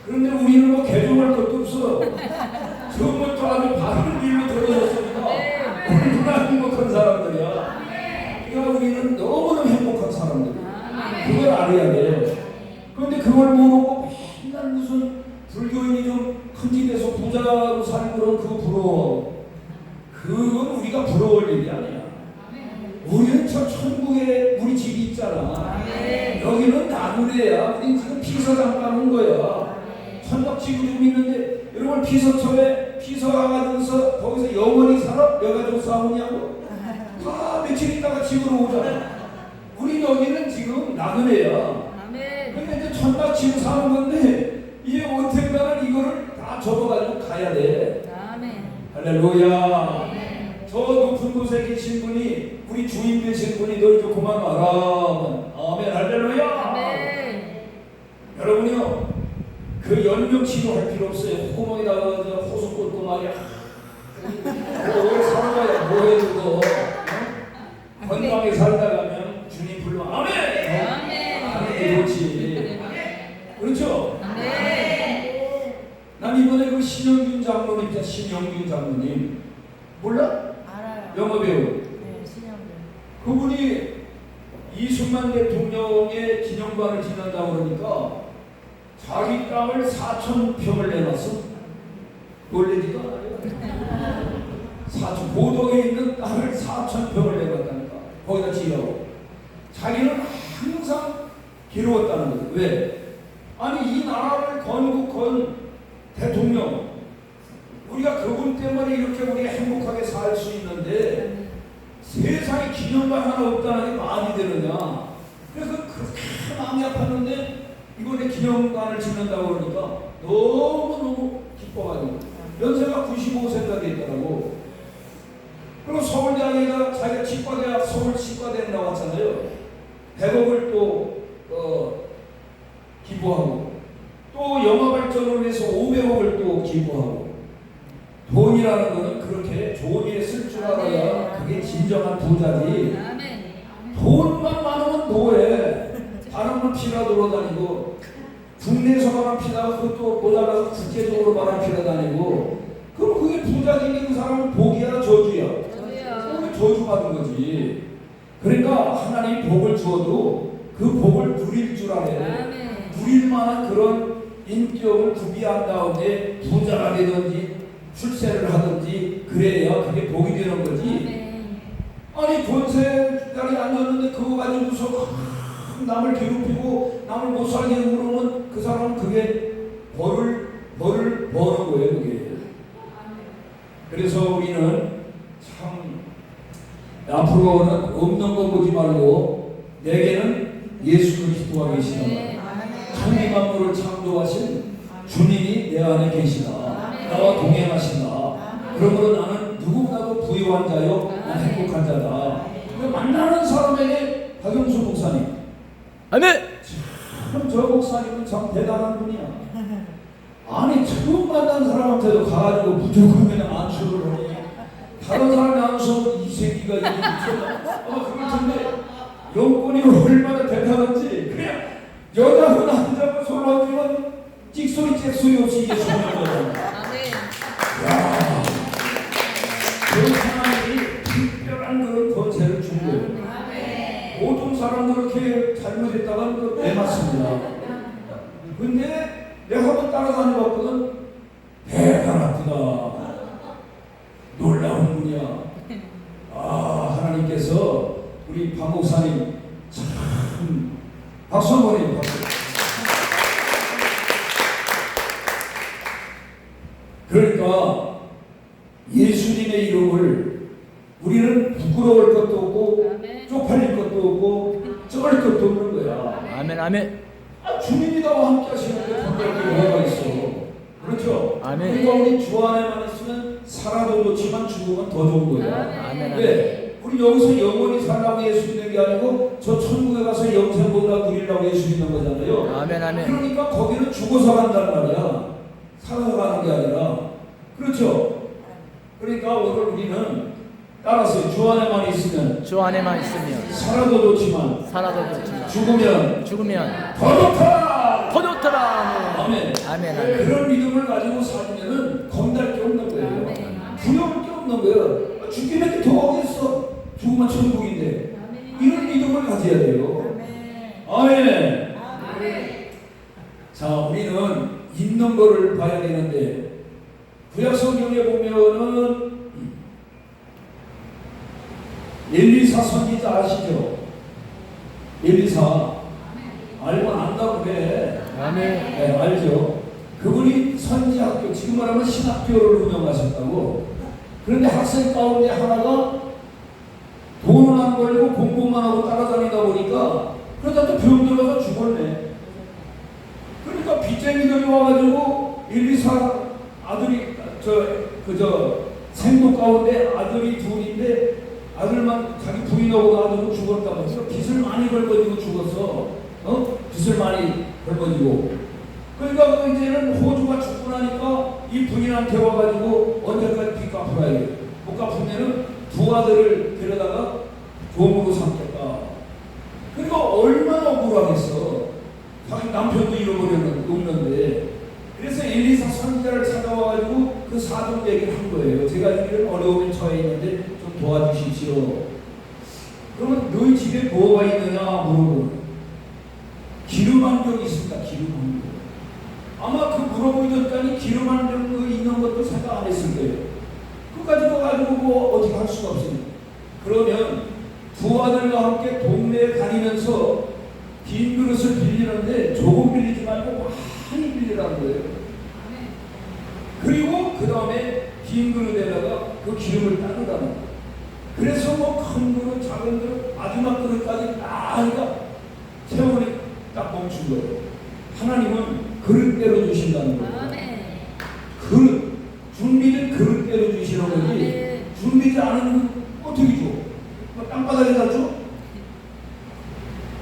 그런데 우리는 뭐 개종할 것도 없어. 처음부터 아주 바른 길로 들어섰습니다. 얼마나 행복한 사람들이야. 그러니까 우리는 너무너무 행복한 사람들이야. 그걸 알아야 돼. 그런데 그걸 모르고 맨날 무슨 불교인이 좀 큰 집에서 부자로 살고 그런 그거 부러워. 그건 우리가 부러울 일이 아니야. 우리는 저 천국에 우리 집이 있잖아. 여기는 나무래야. 우린 지금 피서장 가는 거야. 천국 지구 좀 있는데 여러분 피서촌에 피서 가가지고서 거기서 영원히 살아? 여가지고 싸우냐고? 다 며칠 있다가 집으로 오잖아. 우리 여기는 지금 나그네야. 근데 이제 천막 지금 사는 건데 이게 언젠가는 이거를 다 접어가지고 가야 돼. 할렐루야. 저 높은 곳에 계신 분이 우리 주인 되신 분이 너 이제 그만 와라. 그 연명 치료할 필요 없어요. 호목에다가 호수 꽂고 말이야. 뭘 살아야 뭐 해주고 건강하게 살다 가면 주님 불러. 아멘. 아멘. 좋지. 그렇죠? 난 이번에 그 신영균 장로님 있잖아. 신영균 장로님 몰라? 알아요. 영화 배우. 네, 신영균. 그분이 이승만 대통령의 기념관을 지낸다고 그러니까 자기 땅을 4,000평을 내놨어. 놀래지도 않아요. 고덕에 있는 땅을 4,000평을 내놨다니까. 거기다 지으라고. 자기는 항상 괴로웠다는 거죠. 왜? 아니 이 나라를 건국한 대통령, 우리가 그분 때문에 이렇게 우리가 행복하게 살 수 있는데 세상에 기념관 하나 없다는 게 말이 되느냐. 그래서 그렇게 마음이 아팠는데 이번에 기념관을 짓는다고 그러니까 너무너무 기뻐가지고 연세가 95세가 됐더라고. 그리고 서울대학에다 자기가 치과대학 서울 치과대학 나왔잖아요. 100억을 또 기부하고 또 영화발전을 위해서 500억을 또 기부하고. 돈이라는 거는 그렇게 좋은 일에 쓸 줄 알아야 그게 진정한 부자지. 돈만 많으면 뭐해. 바람만 피라 돌아다니고 국내에서 바람 피다가 그것도 모자라서 국제적으로 바람 피러 다니고 그럼 그게 부자 되는 그 사람은 복이야 저주야? 그게 저주받은 거지. 그러니까 하나님 복을 주어도 그 복을 누릴 줄 알아야 돼. 누릴 만한 그런 인격을 구비한 다음에 부자가 되든지 출세를 하든지 그래야 그게 복이 되는 거지. 아니 권세자리 앉았는데 그거 가지고서 남을 괴롭히고 남을 못 살게 그러면 그 사람은 그게 벌을 버는 거예요 그게. 그래서 우리는 참 앞으로는 없는 거 보지 말고 내게는 예수 그리스도가 계시다. 천지 만물을 창조하신 주님이 내 안에 계시다. 나와 동행하신다. 그러므로 나는 누구보다도 부유한 자요, 난 행복한 자다. 만나는 사람에게 박영수 목사님, 아멘. 참 저 목사님은 참 대단한 분이야. 아니 처음 만난 사람한테도 가가지고 무조건 그냥 안수를 하니 다른 사람이 안수 이 새끼가 이게 미쳤나? 아마 그럴 텐데 영권이 얼마나 대단한지 그냥 여자분 남자분 손을 얹으면 찍소리 잭소리 없이 이게 손을 얹어요. 그런 하나님이 특별한 그런 권세를 준 거예요. 모든 사람도 그렇게 잘못했다가 내맞습니다. 근데 내가 한번 따라다녀 봤거든. 배가 아프다. 놀라운 분이야. 아 하나님께서 우리 박 목사님 참 박수 한번 해요. 박수. 그러니까 예수님의 이름을 우리는 부끄러울 것도 없고 쪽팔릴 것도 없고 쩔 것도 없는 거야. 아멘. 아멘. 주님이 나와 함께 하시는데 건강할 게 뭐가 있어. 그렇죠? 아멘. 그러니까 우리 주 안에만 있으면 살아도 좋지만 죽으면 더 좋은 거야. 아멘. 왜? 우리 여기서 영원히 살라고 예수 믿는 게 아니고 저 천국에 가서 영생보다 누리려고 예수 믿는 거잖아요. 아멘. 아멘. 그러니까 거기는 죽어서 간단 말이야. 살아서 가는 게 아니라. 그렇죠? 그러니까 오늘 우리는 따라서 주 안에만 있으면 주 안에만 있으면 살아도 좋지만 살아도 좋지만 죽으면 더 좋다. 좋더라. 아멘. 아멘. 아멘. 그런 믿음을 가지고 살면은 겁날 게 없는 거예요. 두려울 게 없는 거예요. 죽기는 더 어딨어. 죽으면 천국인데. 이런 믿음을 가져야 돼요. 아멘. 자, 우리는 있는 거를 봐야 되는데 구약 성경에 보면은 엘리사 선지자 아시죠? 엘리사 알고 안다고 그래. 아멘. 네, 알죠. 그분이 선지학교, 지금 말하면 신학교를 운영하셨다고. 그런데 학생 가운데 하나가 돈을 안 벌고 공부만 하고 따라다니다 보니까 그러다 또 병 들어서 죽었네. 그러니까 빚쟁이들이 와가지고 엘리사 아들이 생도 가운데 아들이 둘인데 아들만 자기 부인하고 아들은 죽었다고 해서 빚을 많이 벌거지고 죽었어. 빚을 많이 벌거지고. 그러니까 그 이제는 호주가 죽고 나니까 이 부인한테 와가지고 언제까지 빚 갚으라 해. 못 갚으면은 두 아들을 데려다가 종으로 삼겠다. 그러니까 얼마나 억울하겠어. 자기 남편도 잃어버렸는데. 그래서 엘리사 선지자를 찾아와가지고 그 사정 얘기를 한 거예요. 제가 이런 어려움에 처해 있는데 좀 도와주십시오. 그러면 너희 집에 뭐가 있느냐 물어보는. 기름 한 병 있습니다. 기름 한 병. 아마 그 물어보기 전까지 기름 한 병 있는 것도 생각 안 했을 거예요. 그까지 가지고 뭐 어떻게 할 수가 없으니까. 그러면 두 아들과 함께 동네에 다니면서 빈 그릇을 빌리는데 조금 빌리지 말고 많이 빌리라는 거예요. 그리고 그 다음에 빈 그릇에다가 그 기름을 따르라는 거예요. 그래서 뭐 큰 그릇, 작은 그릇, 마지막 그릇까지 다 세월이 딱 멈춘 거예요. 하나님은 그릇대로 주신다는 거예요. 그릇, 준비된 그릇대로 주시는 거지. 준비되지 않은 어떻게 줘? 뭐 땅바닥에다 줘?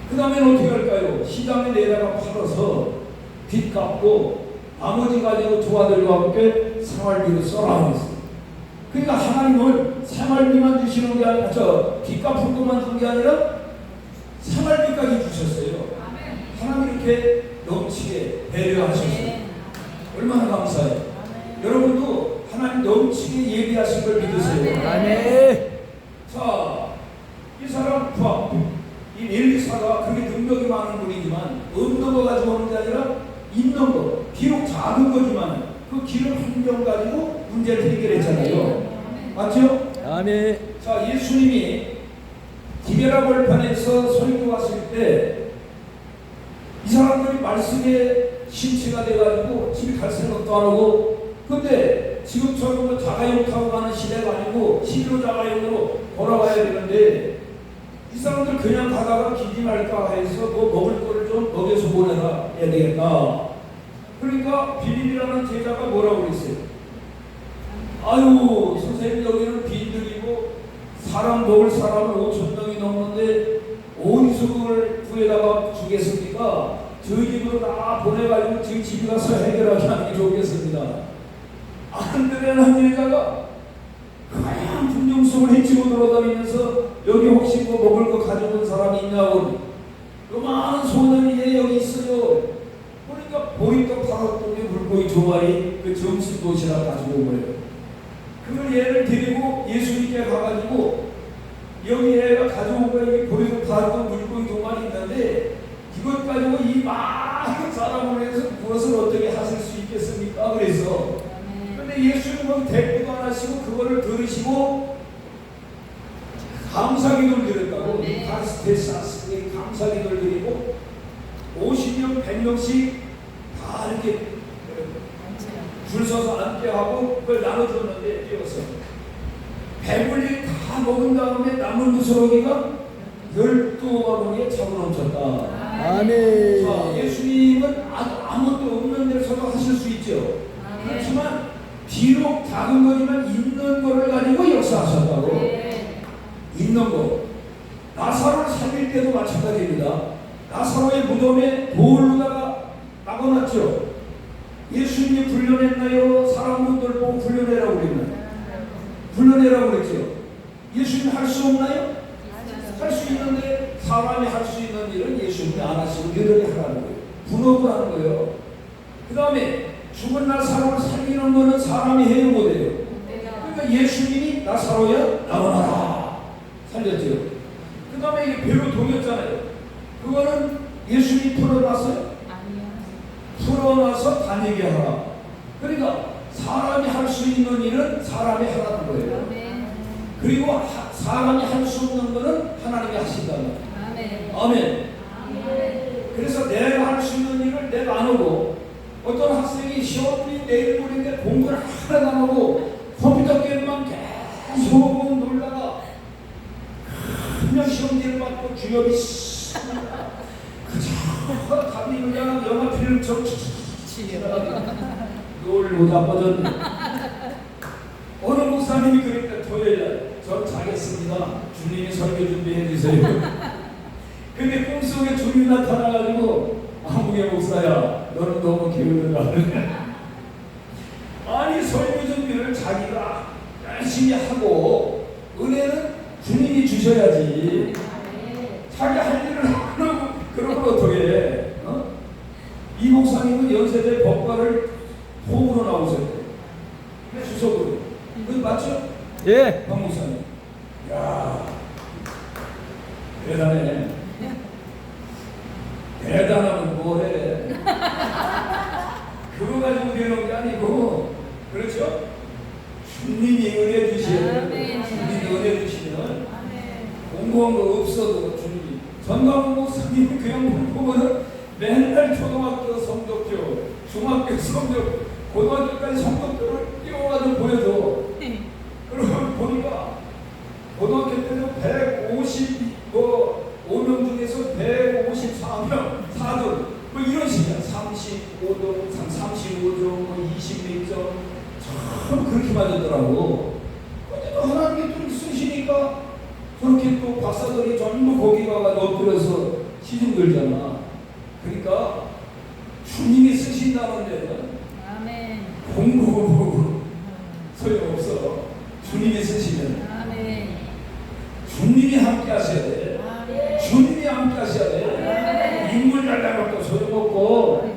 그 다음에는 어떻게 할까요? 시장에 내다가 팔아서 빚 갚고 나머지 가지고 두 아들과 함께 생활비를 써라 했어요. 그러니까 하나님은 생활비만 주시는 게 아니라 빚 갚은 것만 준 게 아니라 생활비까지 주셨어요. 하나님 이렇게 넘치게 배려하셨어요. 얼마나 감사해요. 여러분도 하나님 넘치게 예비하신 걸 믿으세요. 아멘. 자, 이 사람 이 엘리사가 그렇게 능력이 많은 분이지만 없는 거 가지고 오는 게 아니라 있는 거, 비록 작은 거지만 그 기름 한 병 가지고 문제를 해결했잖아요. 맞죠? 아멘. 자, 예수님이 디베라 벌판에서 설교 왔을 때 이 사람들이 말씀에 심취가 돼가지고 집에 갈 생각도 안 하고, 근데 지금처럼 뭐 자가용 타고 가는 시대가 아니고 11호 자가용으로 돌아가야 되는데 이 사람들 그냥 가다가 기지 말까 해서 뭐 먹을 거를 좀 먹여서 보내라 해야 되겠다. 그러니까 빌립이라는 제자가 뭐라고 그랬어요? 아유, 선생님 여기는 빈들이고 사람 먹을 사람은 5,000명이 넘는데 어디서 그걸 구해다가 주겠습니까? 저희 집으로 다 보내가지고 지금 집에 가서 해결하게 하는 게 좋겠습니다. 안드레라는 여자가 그냥 분명성을 해치고 돌아다니면서 여기 혹시 뭐 먹을 거 가져온 사람이 있냐고. 그 많은 소년이 여기 있어요. 그러니까 보리떡 5동에 물고기 2마리 그 점심 도시락 가지고 온 거예요. 그걸 얘를 데리고 예수님께 가가지고 여기 애가 가져온 거에 보리떡 5동 물고기 2마리 있는데 이것 가지고 이 많은 사람을 해서 무엇을 어떻게 하실 수 있겠습니까? 그래서 근데 예수님은 대꾸도 안 하시고 그거를 들으시고 감사기도를 드렸다고. 카리스테사스에 감사기도를 드리고 50명, 100명씩 다 이렇게 줄 서서 앉게 하고 그걸 나눠줬는데 뛰어서 배불리 다 먹은 다음에 남은 무서기가 12바구니에 차고 넘쳤다. 아멘. 자, 예수님은 아무것도 없는 데서도 하실 수 있죠. 그렇지만 비록 작은 거지만 있는 거를 가지고 역사하셨다고. 있는 거. 나사로를 살릴 때도 마찬가지입니다. 나사로의 무덤에 돌로다가 막아놨죠. 예수님이 불려냈나요? 사람분들 보고 불려내라고 그랬나요? 불려내라고 그랬죠. 예수님이 할 수 없나요? 할 수 있는데 사람이 할 수 있는 일은 예수님이 안 하시고 너희들이 하라는 거예요. 분업을 하는 거예요. 그 다음에 죽은 나사로를 살리는 거는 사람이 해야 못해요. 그러니까 예수님이 나사로야 나와라 살렸죠. 그 다음에 이게 배로 동였잖아요. 그거는 예수님이 풀어놨어요? 풀어놔서 다니게 하라. 그러니까 사람이 할 수 있는 일은 사람이 하라는 거예요. 그리고 사람이 할 수 없는 거는 하나님이 하신다는 거예요. 아멘. 그래서 내가 할 수 있는 일을 내가 안 하고, 어떤 학생이 시험이 내일 모레인데 공부를 하나도 안 하고 컴퓨터 게임만 계속 놀다가 그냥 시험지를 받고 주역이 그저 답이 그냥 영화 필름처럼 놀고 나빠졌네. 어느 목사님이 그러니까 토요일날 전 자겠습니다. 주님이 설교 준비해 주세요. 근데 꿈속에 주님이 나타나가지고 한국의 목사야, 너는 너무 게으르다. 아니, 설교 준비를 자기가 열심히 하고, 은혜는 주님이 주셔야지. 자기 할 일을 하고, 그러면 어떡해? 이 목사님은 연세대 법과를 통으로 나오셨대. 수석으로. 그 맞죠? 예. 박 목사님. 야, 대단해. 대단하면 뭐해? 그거 가지고 되는 게 아니고, 그렇죠? 주님이 은혜 주시면, 주님이 은혜 주시면, 공부한 거 없어도 주님이. 전광훈 목사님이 그냥 보면은 맨날 초등학교 성적표, 중학교 성적, 고등학교까지 성적표를 띄워가지고 보여줘. 그러면 보니까 고등학교 때는 155명 중에서 154명 4등 뭐 이런 식이야. 35점, 35점, 뭐 20몇 점 참 그렇게 맞았더라고. 근데 또 하나님이 또 쓰시니까 저렇게 또 박사들이 전부 거기 가서 엎드려서 시중 들잖아. 그러니까 주님이 쓰신다는 데는 공부 소용없어. 주님이 쓰시면 주님이 함께 하셔야 돼. 주님이 함께 하셔야 돼. 인물 달라고 소용없고.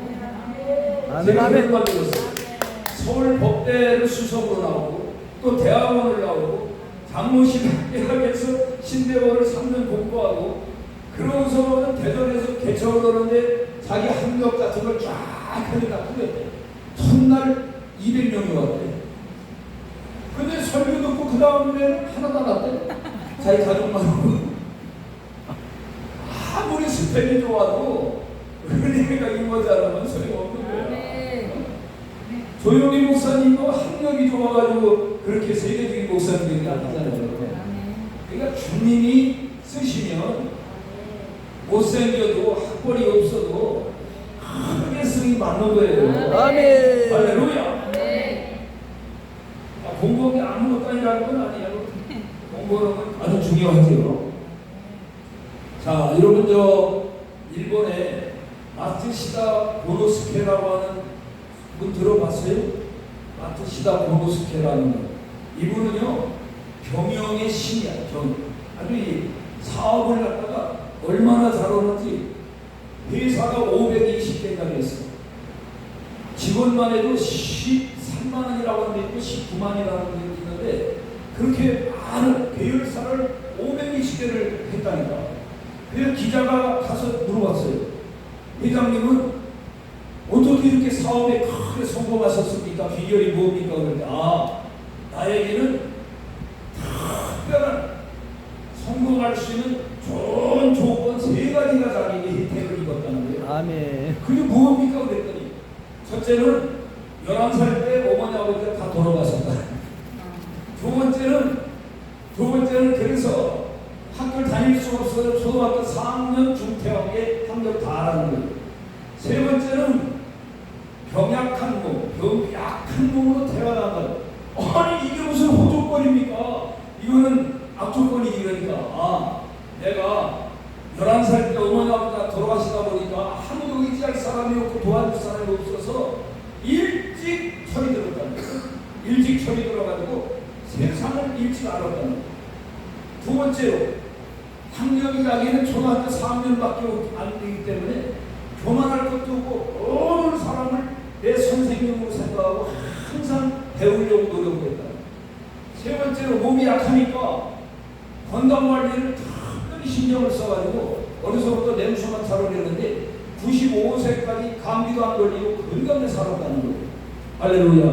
제가 그런 걸 들었어요. 서울 법대를 수석으로 나오고 또 대학원을 나오고 장모신 대학에서 신대원을 3년 공부하고 그러고서는 대전에서 개척을 하는데 자기 학력 같은 걸 쫙 하니까 풀렸대. 첫날 200명이 왔대. 근데 설교 듣고 그 다음에 하나도 안 왔대. 자기 가족만 오고. 아무리 스펙이 좋아도 은혜가 임하지 않으면 소용없는 거야. 조용히 목사님도 학력이 좋아가지고 그렇게 세계적인 목사님들이 아니잖아요. 그러니까 주님이 쓰시면 못생겨도 학벌이 없어도 크게 쓰기 맞는 거예요. 아멘. 할렐루야. 공부한 게 아무것도 아니라는 건 아니에요. 공부하는 건 아주 중요하죠. 자, 여러분 일본에 마츠시다 고노스케라고 하는 분 들어봤어요? 마츠시다 고노스케라는 분. 이분은요 경영의 신이야. 아주 이 사업을 갖다가 얼마나 잘하는지 회사가 520개까지 했어. 직원만 해도 13만 원이라고 하는 데 있고 19만이라는 데 있는데 그렇게 많은 계열사를 520개를 했다니까. 그래서 기자가 가서 물어봤어요. 회장님은 어떻게 이렇게 사업에 크게 성공하셨습니까? 비결이 뭡니까? 그런데 나에게는 특별한 성공할 수 있는 좋은 조건 3가지가 자기에게 혜택을 입었다는 거예요. 아멘. 그게 뭡니까? 그랬더니 첫째는 11살 때 어머니 아버지가 다 돌아가셨다. 두 번째는 그래서 학교를 다닐 수 없어서 초등학교 4학년 중퇴학에 학력 다 하라는 거예요. 세 번째는 병약한 몸으로 태어난다. 아니 이게 무슨 호조건입니까? 이거는 악조건이지. 그러니까 내가 11살 때 어머니 아버지가 돌아가시다 보니까 아무도 의지할 사람이 없고 도와줄 사람이 없어서 일찍 철이 들었다는 거예요. 일찍 철이 들어가지고 세상을 일찍 알았다는 거예요. 두 번째로 학력이 자기는 초등학교 4학년밖에 안 되기 때문에 교만할 것도 없고 어느 사람을 내 선생님으로 생각하고 항상 배우려고 노력을 했다. 세 번째로 몸이 약하니까 건강관리를 특별히 신경을 써가지고 어려서부터 냄새만 살아내는데 95세까지 감기도 안 걸리고 건강에 살았다는 거예요. 할렐루야.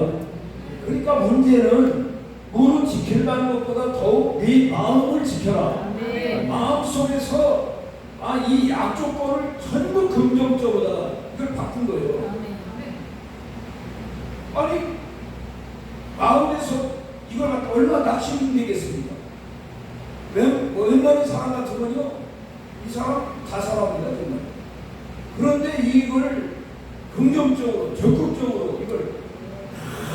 그러니까 문제는 물은 지키려는 것보다 더욱 네 마음을 지켜라. 마음 속에서 이 약조건을 전부 긍정적으로 이걸 바꾼 거예요. 아니 마음에서 이걸 갖다 얼마나 낙심이 되겠습니까? 웬만한 사람 같으면요 이 사람 다 사람이다 정말. 그런데 이걸 긍정적으로 적극적으로 이걸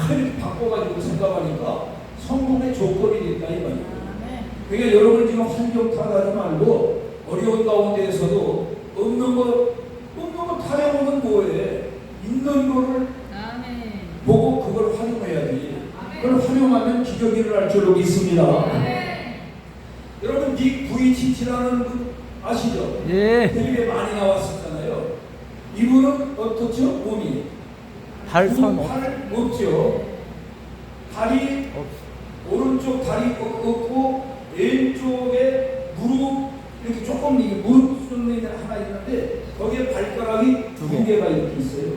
이렇게 바꿔가지고 생각하니까 성공의 조건이 됐다 이 말이에요. 그러니까 여러분 지금 환경 탓하지 말고 어려운 가운데에서도 없는 거 타령을 있는 거를 보고 그걸 활용해야지. 그걸 활용하면 기적이 일어날 줄로 믿습니다. 여러분 닉 부이치치라는 분 아시죠? 예. 텔레비에 많이 나왔었잖아요. 이분은 어떻죠? 몸이 발선 팔 없죠. 다리 오른쪽 다리 없고 왼쪽에 무릎 이렇게 조금 이게 무릎 쏟는 데 하나 있는데 거기에 발가락이 두 개가 이렇게 있어요.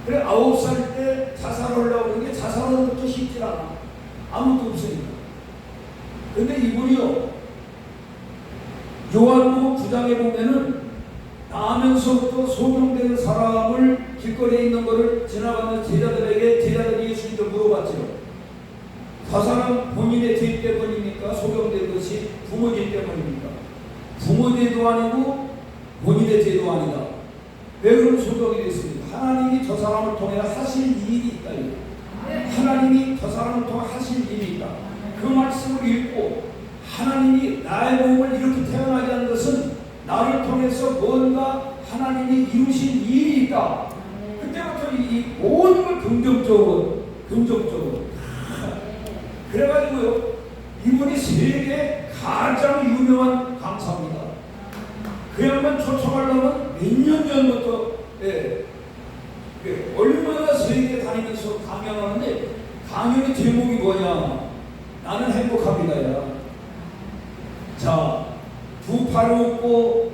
그래 9살 때 자살하려고 그러는데 자살하는 것도 쉽지 않아. 아무도 없으니까. 근데 이분이요 요한복음 9장에 보면은 나면서부터 소경되는 사람을 길거리에 있는 것을 지나가는 제자들이 예수님께 물어봤죠. 저 사람 본인의 죄 때문입니까? 소경된 것이 부모님 때문입니까? 부모 죄도 아니고 본인의 죄도 아니다. 왜 그런 소경이 됐습니까? 하나님이 저 사람을 통해 하실 일이 있다. 하나님이 저 사람을 통해 하실 일이 있다. 그 말씀을 읽고 하나님이 나의 몸을 이렇게 태어나게 한 것은 나를 통해서 뭔가 하나님이 이루신 일이 있다. 그때부터 이 모든 걸 긍정적으로 그래가지고요 이분이 세계 가장 유명한 강사입니다. 그 양반 초청하려면 몇 년 전부터 얼마나 세계 다니면서 강연하는데 강연의 제목이 뭐냐? 나는 행복합니다야. 자, 두 팔이 없고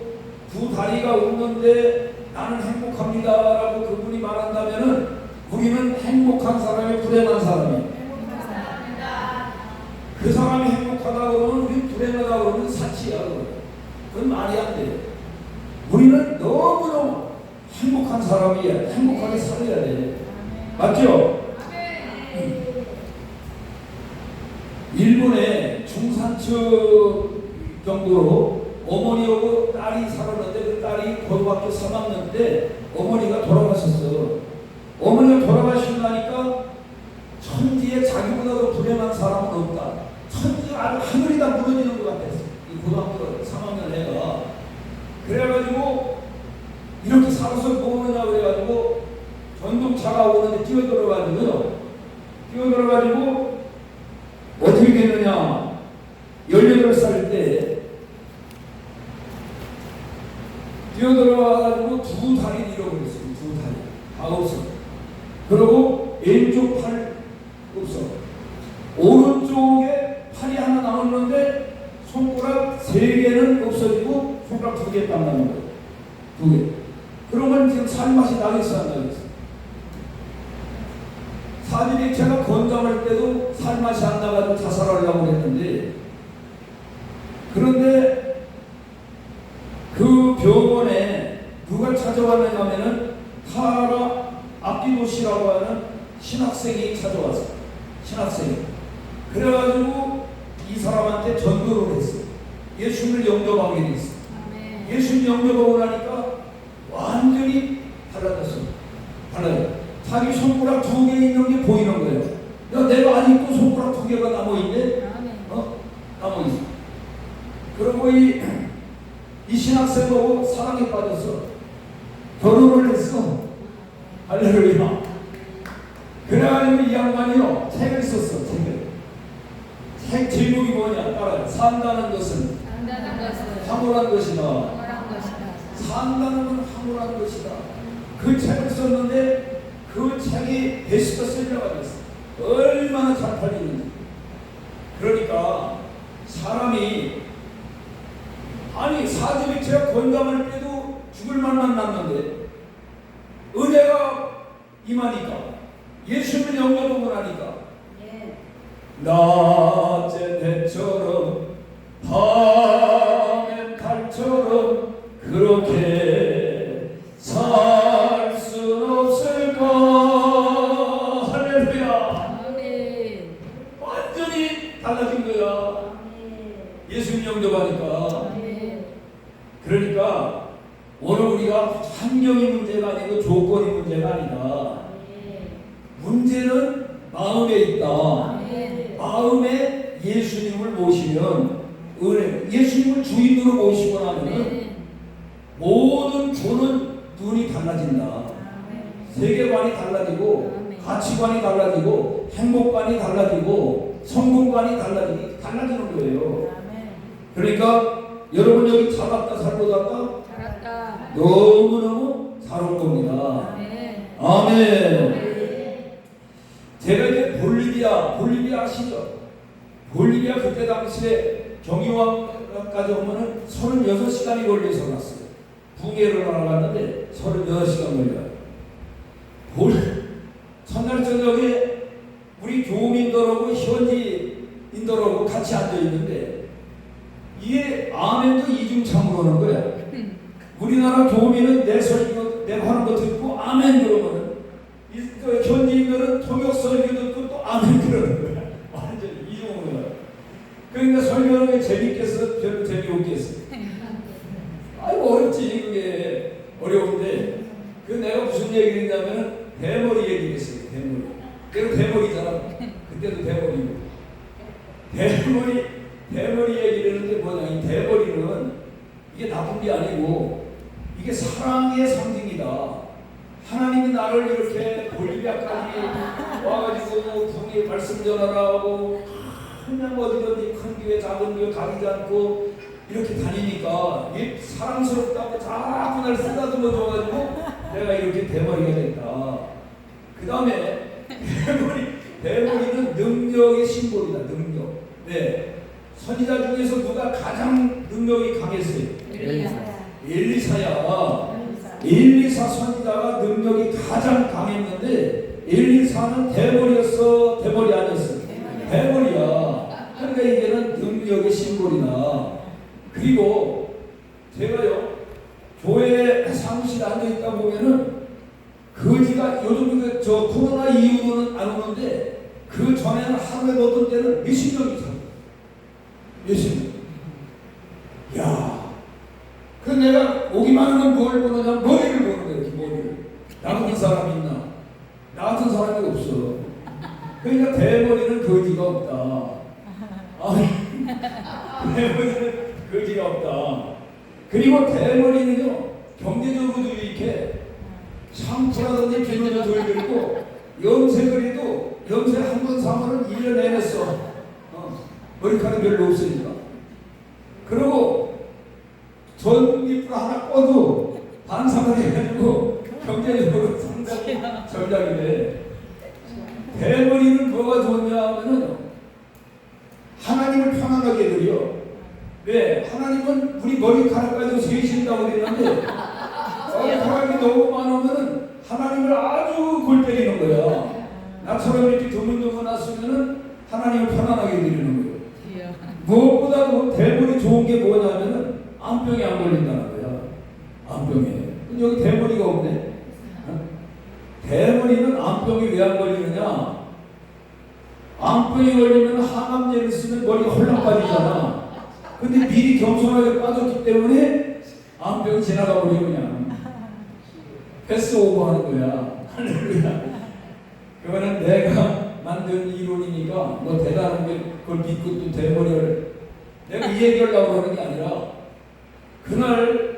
두 다리가 없는데 나는 행복합니다라고 그분이 말한다면은 우리는 행복한 사람이 불행한 사람이. 그 사람이 행복하다 그러면 우리는 불행하다 그러면 사치야. 그건 말이 안 돼. 우리는 너무너무 행복한 사람이야. 행복하게 살아야 돼. 맞죠? 일본의 중산층 정도로 어머니하고 딸이 살았는데 그 딸이 고등학교 3학년 때 어머니가 돌아가셨어. 어머니가 돌아가신다니까 천지에 자기보다도 불행한 사람은 없다. 천지가 아주 하늘이 다 무너지는 것 같았어. 이 고등학교 3학년 애가. 그래가지고 이렇게 살아서 뭐하느냐 그래가지고 전동차가 오는데 뛰어들어가지고 어떻게 됐느냐. 18살 때 뛰어들어와가지고 두 다리를 잃어버렸어요. 두 다리. 다 없어. 그리고 왼쪽 팔 없어. 오른쪽에 팔이 하나 남았는데 손가락 3개는 없어지고 손가락 2개 딱 남은 거예요. 2개. 그러면 지금 살맛이 나겠어 안 나겠어? 사지백체가 건강할 때도 살맛이 안 나가지고 자살하려고 했는데 그런데 그 병원에 누가 찾아왔느냐 하면은 타라 아키노시라고 하는 신학생이 찾아왔어. 신학생이. 그래가지고 이 사람한테 전도를 했어. 예수님을 영접하게 됐어. 예수님 영접하고 나니까 완전히 달라졌어. 자기 손가락 2개 있는 게 보이는 거예요. 야, 내가 아직도 손가락 2개가 남아있네? 남아있어. 그리고 이 신학생하고 사랑에 빠졌어. 결혼을 했어. 할렐루야. 그래가지고 이 양반이요 책을 썼어. 책 제목이 뭐냐 따라요. 산다는 것은 황홀한 것이다. 산다는 건 황홀한 것이다. 그 책을 썼는데 그 책이 베스트셀러가 됐어. 얼마나 잘 팔리는지. 그러니까 사람이 아니 사지백체가 건강할 때도 죽을 만만 났는데 은혜가 임하니까 예수님을 영접하고 나니까 낮에 배처럼 밤엔 달처럼 그렇게 살 순 없을까. 할렐루야. 완전히 달라진 거야. 예수님 영접하니까. 그러니까 오늘 우리가 환경이 문제가 아니고 조건이 문제가 아니다. 문제는 마음에 있다. 마음에 예수님을 모시면 은혜, 예수님을 주인으로 모시고 나면 모든 조는 눈이 달라진다. 세계관이 달라지고 아멘. 가치관이 달라지고 행복관이 달라지고 성공관이 달라지는 거예요. 아멘. 그러니까 여러분 여기 살았다 살보다가 잘했다. 너무너무 살올 겁니다. 아멘. 아멘. 제가 이제 볼리비아 아시죠? 볼리비아 그때 당시에 경유왕까지 오면은 36시간이 걸려서 갔어요. 붕괴를 하러 갔는데 36시간 걸려요. 첫날 저녁에 우리 교민들하고 현지인들하고 같이 앉아 있는데 이게 아멘도 이중창으로 하는 거야. 우리나라 교민은 내 설교 내가 하는 거 듣고 아멘 그러면은 현지인들은 통역 설교 듣고 또 아멘 그러는 거야. 완전히 이중으로. 그러니까 설교하는 게 재밌겠어? 별로 재미없겠어? 아이고 어렵지 그게 어려운데 그 내가 무슨 얘기를 했냐면은 대머리 얘기했어요. 대머리. 내가 대머리잖아. 그때도 대머리고. 대머리 얘기를 했는데 뭐냐 이 대머리는 이게 나쁜 게 아니고 이게 사랑의 상징이다. 하나님이 나를 이렇게 볼리비아까지 와가지고 분이 말씀 전하라고 그냥 어디든지 큰 교회 작은 교회 가리지 않고 이렇게 다니니까 이게 사랑스럽다고 자꾸 날 쓰다듬어 줘가지고 내가 이렇게 대머리가 됐다. 그 다음에 대머리는 능력의 심볼이다. 능력. 네. 선지자 중에서 누가 가장 능력이 강했어요? 엘리사야. 엘리사 선지자가 능력이 가장 강했는데 엘리사는 대머리였어? 대머리 아니었어? 대머리야. 그러니까 이게는 능력의 심볼이나 그리고 제가요 교회 사무실에 앉아있다 보면은 거지가 요즘 저 코로나 이후로는 안 오는데 그 전에는 하루에 오던 때는 몇십 명 이상 몇십 명. 야, 그 내가 오기만 하면 뭘 보느냐 머리를 보는 거야. 이렇게 머리를. 나 같은 사람이 있나? 나 같은 사람이 없어. 그러니까 대머리는 거지가 없다. 대머리는 거지가 없다. 그리고 대머리는요 경제적으로도 이렇게 샴푸라든지 비누도 돌리고 염색을 해도 염색 한 번 사면은 1년 내내 써. 머리카락 별로 없으니까. 그리고 전깃불 하나 꺼도 반상을 해가지고 경제적으로 상당히 전략이 돼. 대머리는 뭐가 좋냐 하면은 하나님을 편안하게 해드려. 왜? 하나님은 우리 머리카락까지 세신다고 그랬는데 머리카락이 너무 많으면은 하나님을 아주 골 때리는 거야. 나처럼 이렇게 드문드문 났으면은 하나님을 편안하게 해드리는 거예요. 무엇보다도 대머리 좋은 게 뭐냐면은 암병에 안 걸린다는 거야. 암병에. 여기 대머리가 없네. 대머리는 암병이 왜 안 걸리느냐? 암병이 걸리면 항암제를 쓰면 머리가 홀랑 빠지잖아. 근데 미리 겸손하게 빠졌기 때문에 암병이 지나가 버려 그냥. 패스 오버하는 거야. 할렐루야. 그거는 내가 만든 이론이니까 뭐 대단한 게 그걸 믿고 또 대머리를 내가 이 얘기하려고 그러는 게 아니라 그날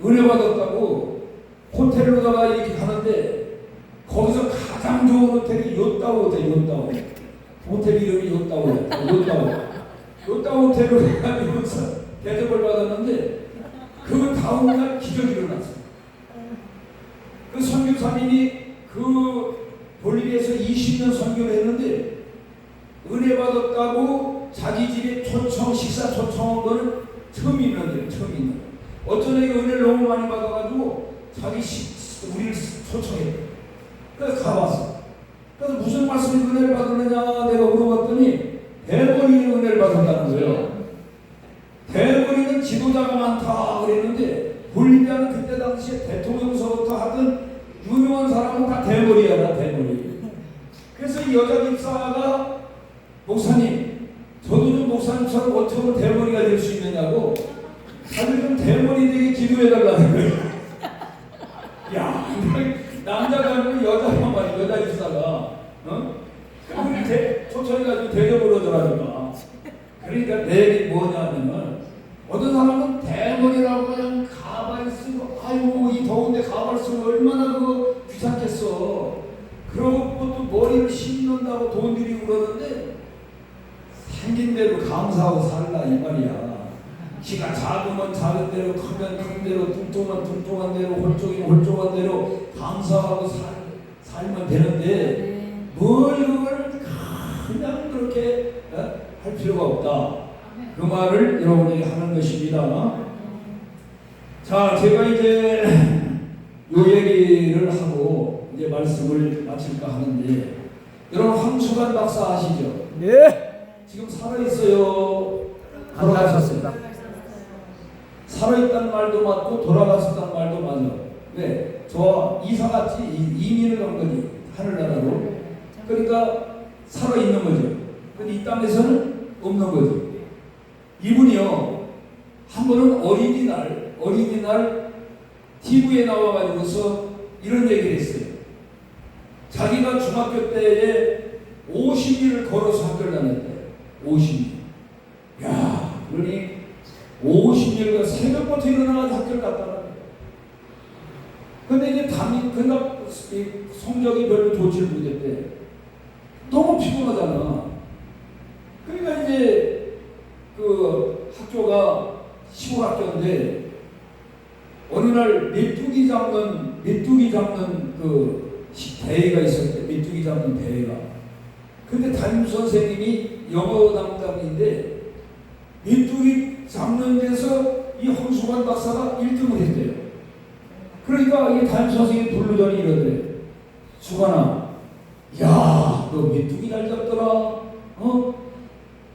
은혜 받았다고 호텔로다가 이렇게 가는데 거기서 가장 좋은 호텔이 요따오 호텔. 요따오 호텔 이름이 요따오야. 요따오 호텔로 가면서 대접을 받았는데 그 다음날 기적이 일어났어. 그 선교사님이 그 볼리비아에서 20년 선교를 했는데 은혜 받았다고 자기 집에 식사 초청한 거는 처음 있는데요. 처음 있는. 어떤 애가 은혜를 너무 많이 받아가지고 우리를 초청했대. 그래서 가봤어. 그래서 무슨 말씀이 은혜를 받았느냐 내가 물어봤더니 대머리의 은혜를 받았다는 거예요. 대머리는 지도자가 많다 그랬는데 볼리비아는 그때 당시에 대통령서부터 하던 유명한 사람은 다 대머리야. 대머리. 그래서 이 여자 집사가 목사님 저도 좀 목사님처럼 어쩌면 대머리가 될 수 있느냐고 다들 좀 대머리 되게 기도해달라는 거예요. 야, 남자가 아니고 여자만 말이야. 여자 집사가 우리 초청해가지고 대접을 하더라니까. 그러니까 내 얘기 뭐냐면 어떤 사람은 대머리라고 그냥 가발 쓰고 아이고 이 더운데 가발 쓰고 얼마나 그거 귀찮겠어. 키가 작으면 작은 대로, 크면 큰 대로, 뚱뚱한 뚱뚱한 대로, 홀쭉이면 홀쭉한 대로 감사하고 살면 되는데 뭘 그걸 그냥 그렇게 할 필요가 없다. 그 말을 여러분에게 하는 것입니다. 자, 제가 이제 요 얘기를 하고 이제 말씀을 마칠까 하는데, 여러분 황수관 박사 아시죠? 네. 지금 살아있어요? 돌아가셨습니다. 살아있다는 말도 맞고 돌아갔었다는 말도 맞아. 왜? 저 이사갔지, 이민을 간 거지, 하늘나라로. 그러니까 살아있는 거죠. 근데 이 땅에서는 없는 거죠. 이분이요, 한 번은 어린이날 TV에 나와가지고서 이런 얘기를 했어요. 자기가 중학교 때에 50일을 걸어서 학교를 다녔대요. 50일. 야, 그러니 50일간 새벽부터 일어나가지고 학교를 갔다는 거예요. 근데 이제 그러니까 성적이 별로 좋지를 못했대. 너무 피곤하잖아. 그러니까 이제 그 학교가 시골 학교인데 어느 날 메뚜기 잡는 그 대회가 있었대. 메뚜기 잡는 대회가. 근데 담임 선생님이 영어 담당인데 메뚜기 잡는 데서 이 황수관 박사가 1등을 했대요. 그러니까 이 담임 선생님이 부르더니 이러더래. 수관아, 야, 너 메뚜기 잘 잡더라.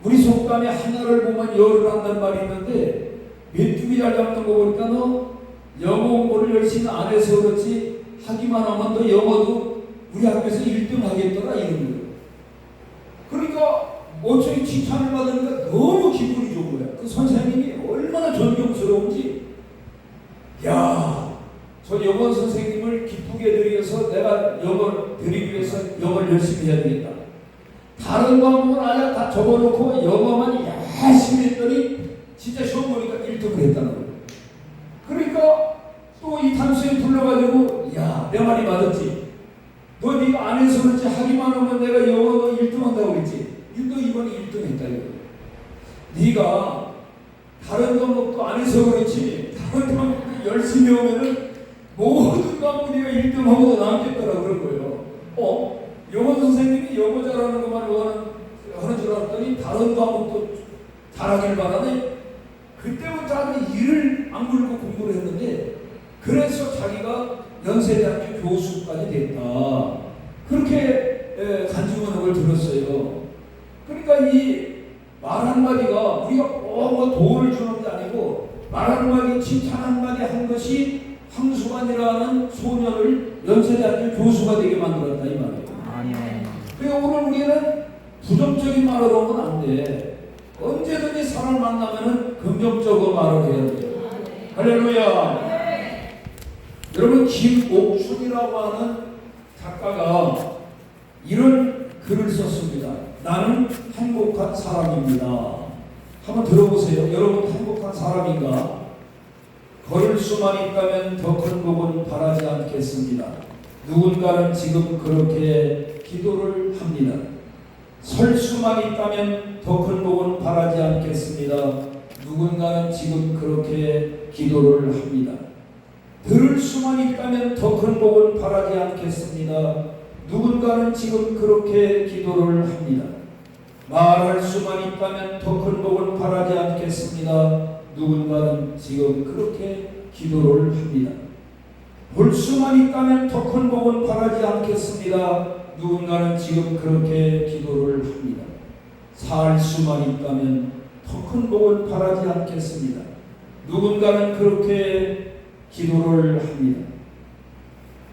우리 속담에 하나를 보면 열을 한다는 말이 있는데 메뚜기 잘 잡는 거 보니까 너 영어 공부를 열심히 안 해서 그렇지 하기만 하면 너 영어도 우리 학교에서 1등 하겠더라 이런 거예요. 그러니까 어쩌니 칭찬을 받으니까 너무 기분이 좋은 거야. 그 선생님이 얼마나 존경스러운지. 야, 저 영어 선생님을 기쁘게 해드리기 위해서 내가 영어를 드리기 위해서 영어를 열심히 해야 되겠다. 다른 과목은 아예 다 적어놓고 영어만 열심히 했더니 진짜 시험 보니까 1등을 했다는 거예요. 그러니까 또 이 담임선생님 불러가지고, 야, 내 말이 맞았지? 너 네가 안 해서 그렇지 하기만 하면 내가 영어 너 1등 한다고 그랬지? 너 이번에 1등 했다 이거. 네가 다른 과목도 안 해서 그렇지 다른 과목도 열심히 하면은 모든 과목 네가 1등 하고 남겠더라 그런 거예요. 영어 선생님이 영어 잘하는 것만 하는 줄 알았더니 다른 과목도 잘하길 바라네. 그때부터 아주 이를 악물고 공부를 했는데 그래서 자기가 연세대학교 교수까지 됐다. 그렇게 간증하는 걸 들었어요. 그러니까 이 말 한마디가 우리가 꼭 도를 주는 게 아니고 말 한마디, 칭찬 한마디 한 것이 황수관이라는 소년을 연세대학교 교수가 되게 만들었다 이 말이에요. 아멘. 그러니까 오늘 우리는 부정적인 말을 하면 안 돼. 언제든지 사람 만나면은 긍정적으로 말을 해야 돼. 할렐루야. 여러분, 김옥춘이라고 하는 작가가 이런 글을 썼습니다. 나는 행복한 사람입니다. 한번 들어보세요. 여러분 행복한 사람인가? 걸을 수만 있다면 더 큰 복은 바라지 않겠습니다. 누군가는 지금 그렇게 기도를 합니다. 설 수만 있다면 더 큰 복은 바라지 않겠습니다. 누군가는 지금 그렇게 기도를 합니다. 들을 수만 있다면 더 큰 복은 바라지 않겠습니다. 누군가는 지금 그렇게 기도를 합니다. 말할 수만 있다면 더 큰 복은 바라지 않겠습니다. 누군가는 지금 그렇게 기도를 합니다. 볼 수만 있다면 더 큰 복은 바라지 않겠습니다. 누군가는 지금 그렇게 기도를 합니다. 살 수만 있다면 더 큰 복은 바라지 않겠습니다. 누군가는 그렇게 기도를 합니다.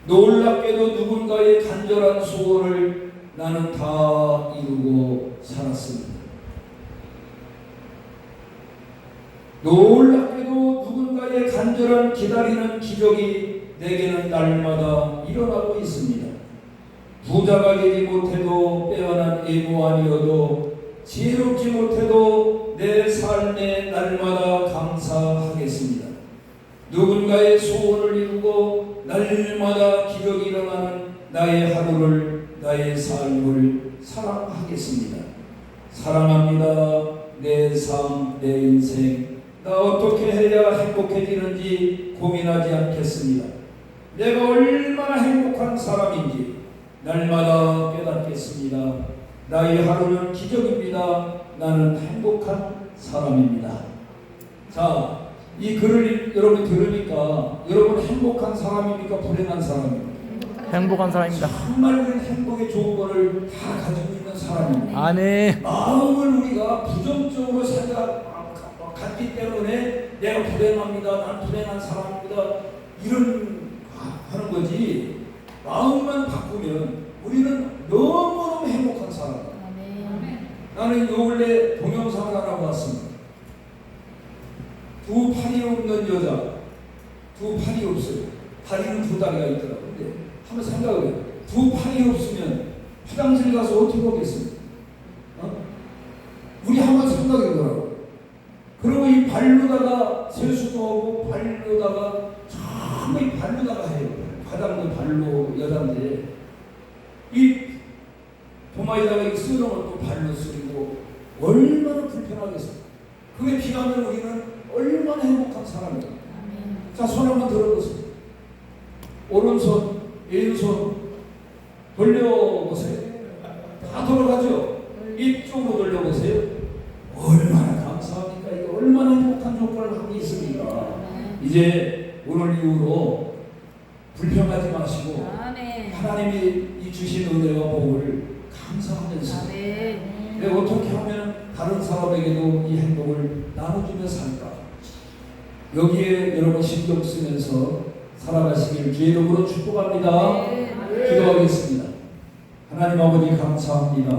놀랍게도 누군가의 간절한 소원을 나는 다 이루고 살았습니다. 놀랍게도 누군가의 간절한 기다리는 기적이 내게는 날마다 일어나고 있습니다. 부자가 되지 못해도 빼어난 애무아니어도 지혜롭지 못해도 내 삶에 날마다 감사하겠습니다. 누군가의 소원을 이루고 날마다 기적이 일어나는 나의 하루를, 나의 삶을 사랑하겠습니다. 사랑합니다. 내 삶, 내 인생, 나 어떻게 해야 행복해지는지 고민하지 않겠습니다. 내가 얼마나 행복한 사람인지 날마다 깨닫겠습니다. 나의 하루는 기적입니다. 나는 행복한 사람입니다. 자, 이 글을 여러분 들으니까 여러분 행복한 사람입니까? 불행한 사람입니까? 행복한 사람입니다. 정말 우리는 행복의 좋은 거를 다 가지고 있는 사람입니다. 아멘. 마음을 우리가 부정적으로 갖기 때문에 내가 불행합니다. 난 불행한 사람입니다. 이런 하는 거지. 마음만 바꾸면 우리는 너무너무 행복한 사람이야. 나는 요 근래 동영상을 하나 봤습니다. 두 팔이 없는 여자, 두 팔이 없어요. 다리는 두 다리가 있더라고요. 근데 한번 생각을 해요. 두 팔이 없으면 화장실 가서 어떻게 오겠습니까? 우리 한번 생각해 보라고. 그리고 이 발로다가 세수도 하고 발로다가 정말 발로다가 해요. 화장도 발로 여자인데 이 도마에다가 이 쓰는 것도 발로 쓰고 얼마나 불편하겠어요. 그게 비하면 우리는 얼마나 행복한 사람이에요. 자, 손 한번 들어보세요. 오른손, 왼손 돌려보세요. 다 돌아가죠. 이쪽으로 돌려보세요. 얼마나 감사합니까? 이게 얼마나 행복한 조건을 갖고 있습니까? 이제 오늘 이후로 불평하지 마시고 하나님이 이 주신 은혜와 복을 감사하면서 내가 어떻게 하면 다른 사람에게도 이 행복을 나눠주며 살까? 여기에 여러분 신경 쓰면서 살아가시길 주의 이름으로 축복합니다. 기도하겠습니다. 하나님 아버지 감사합니다.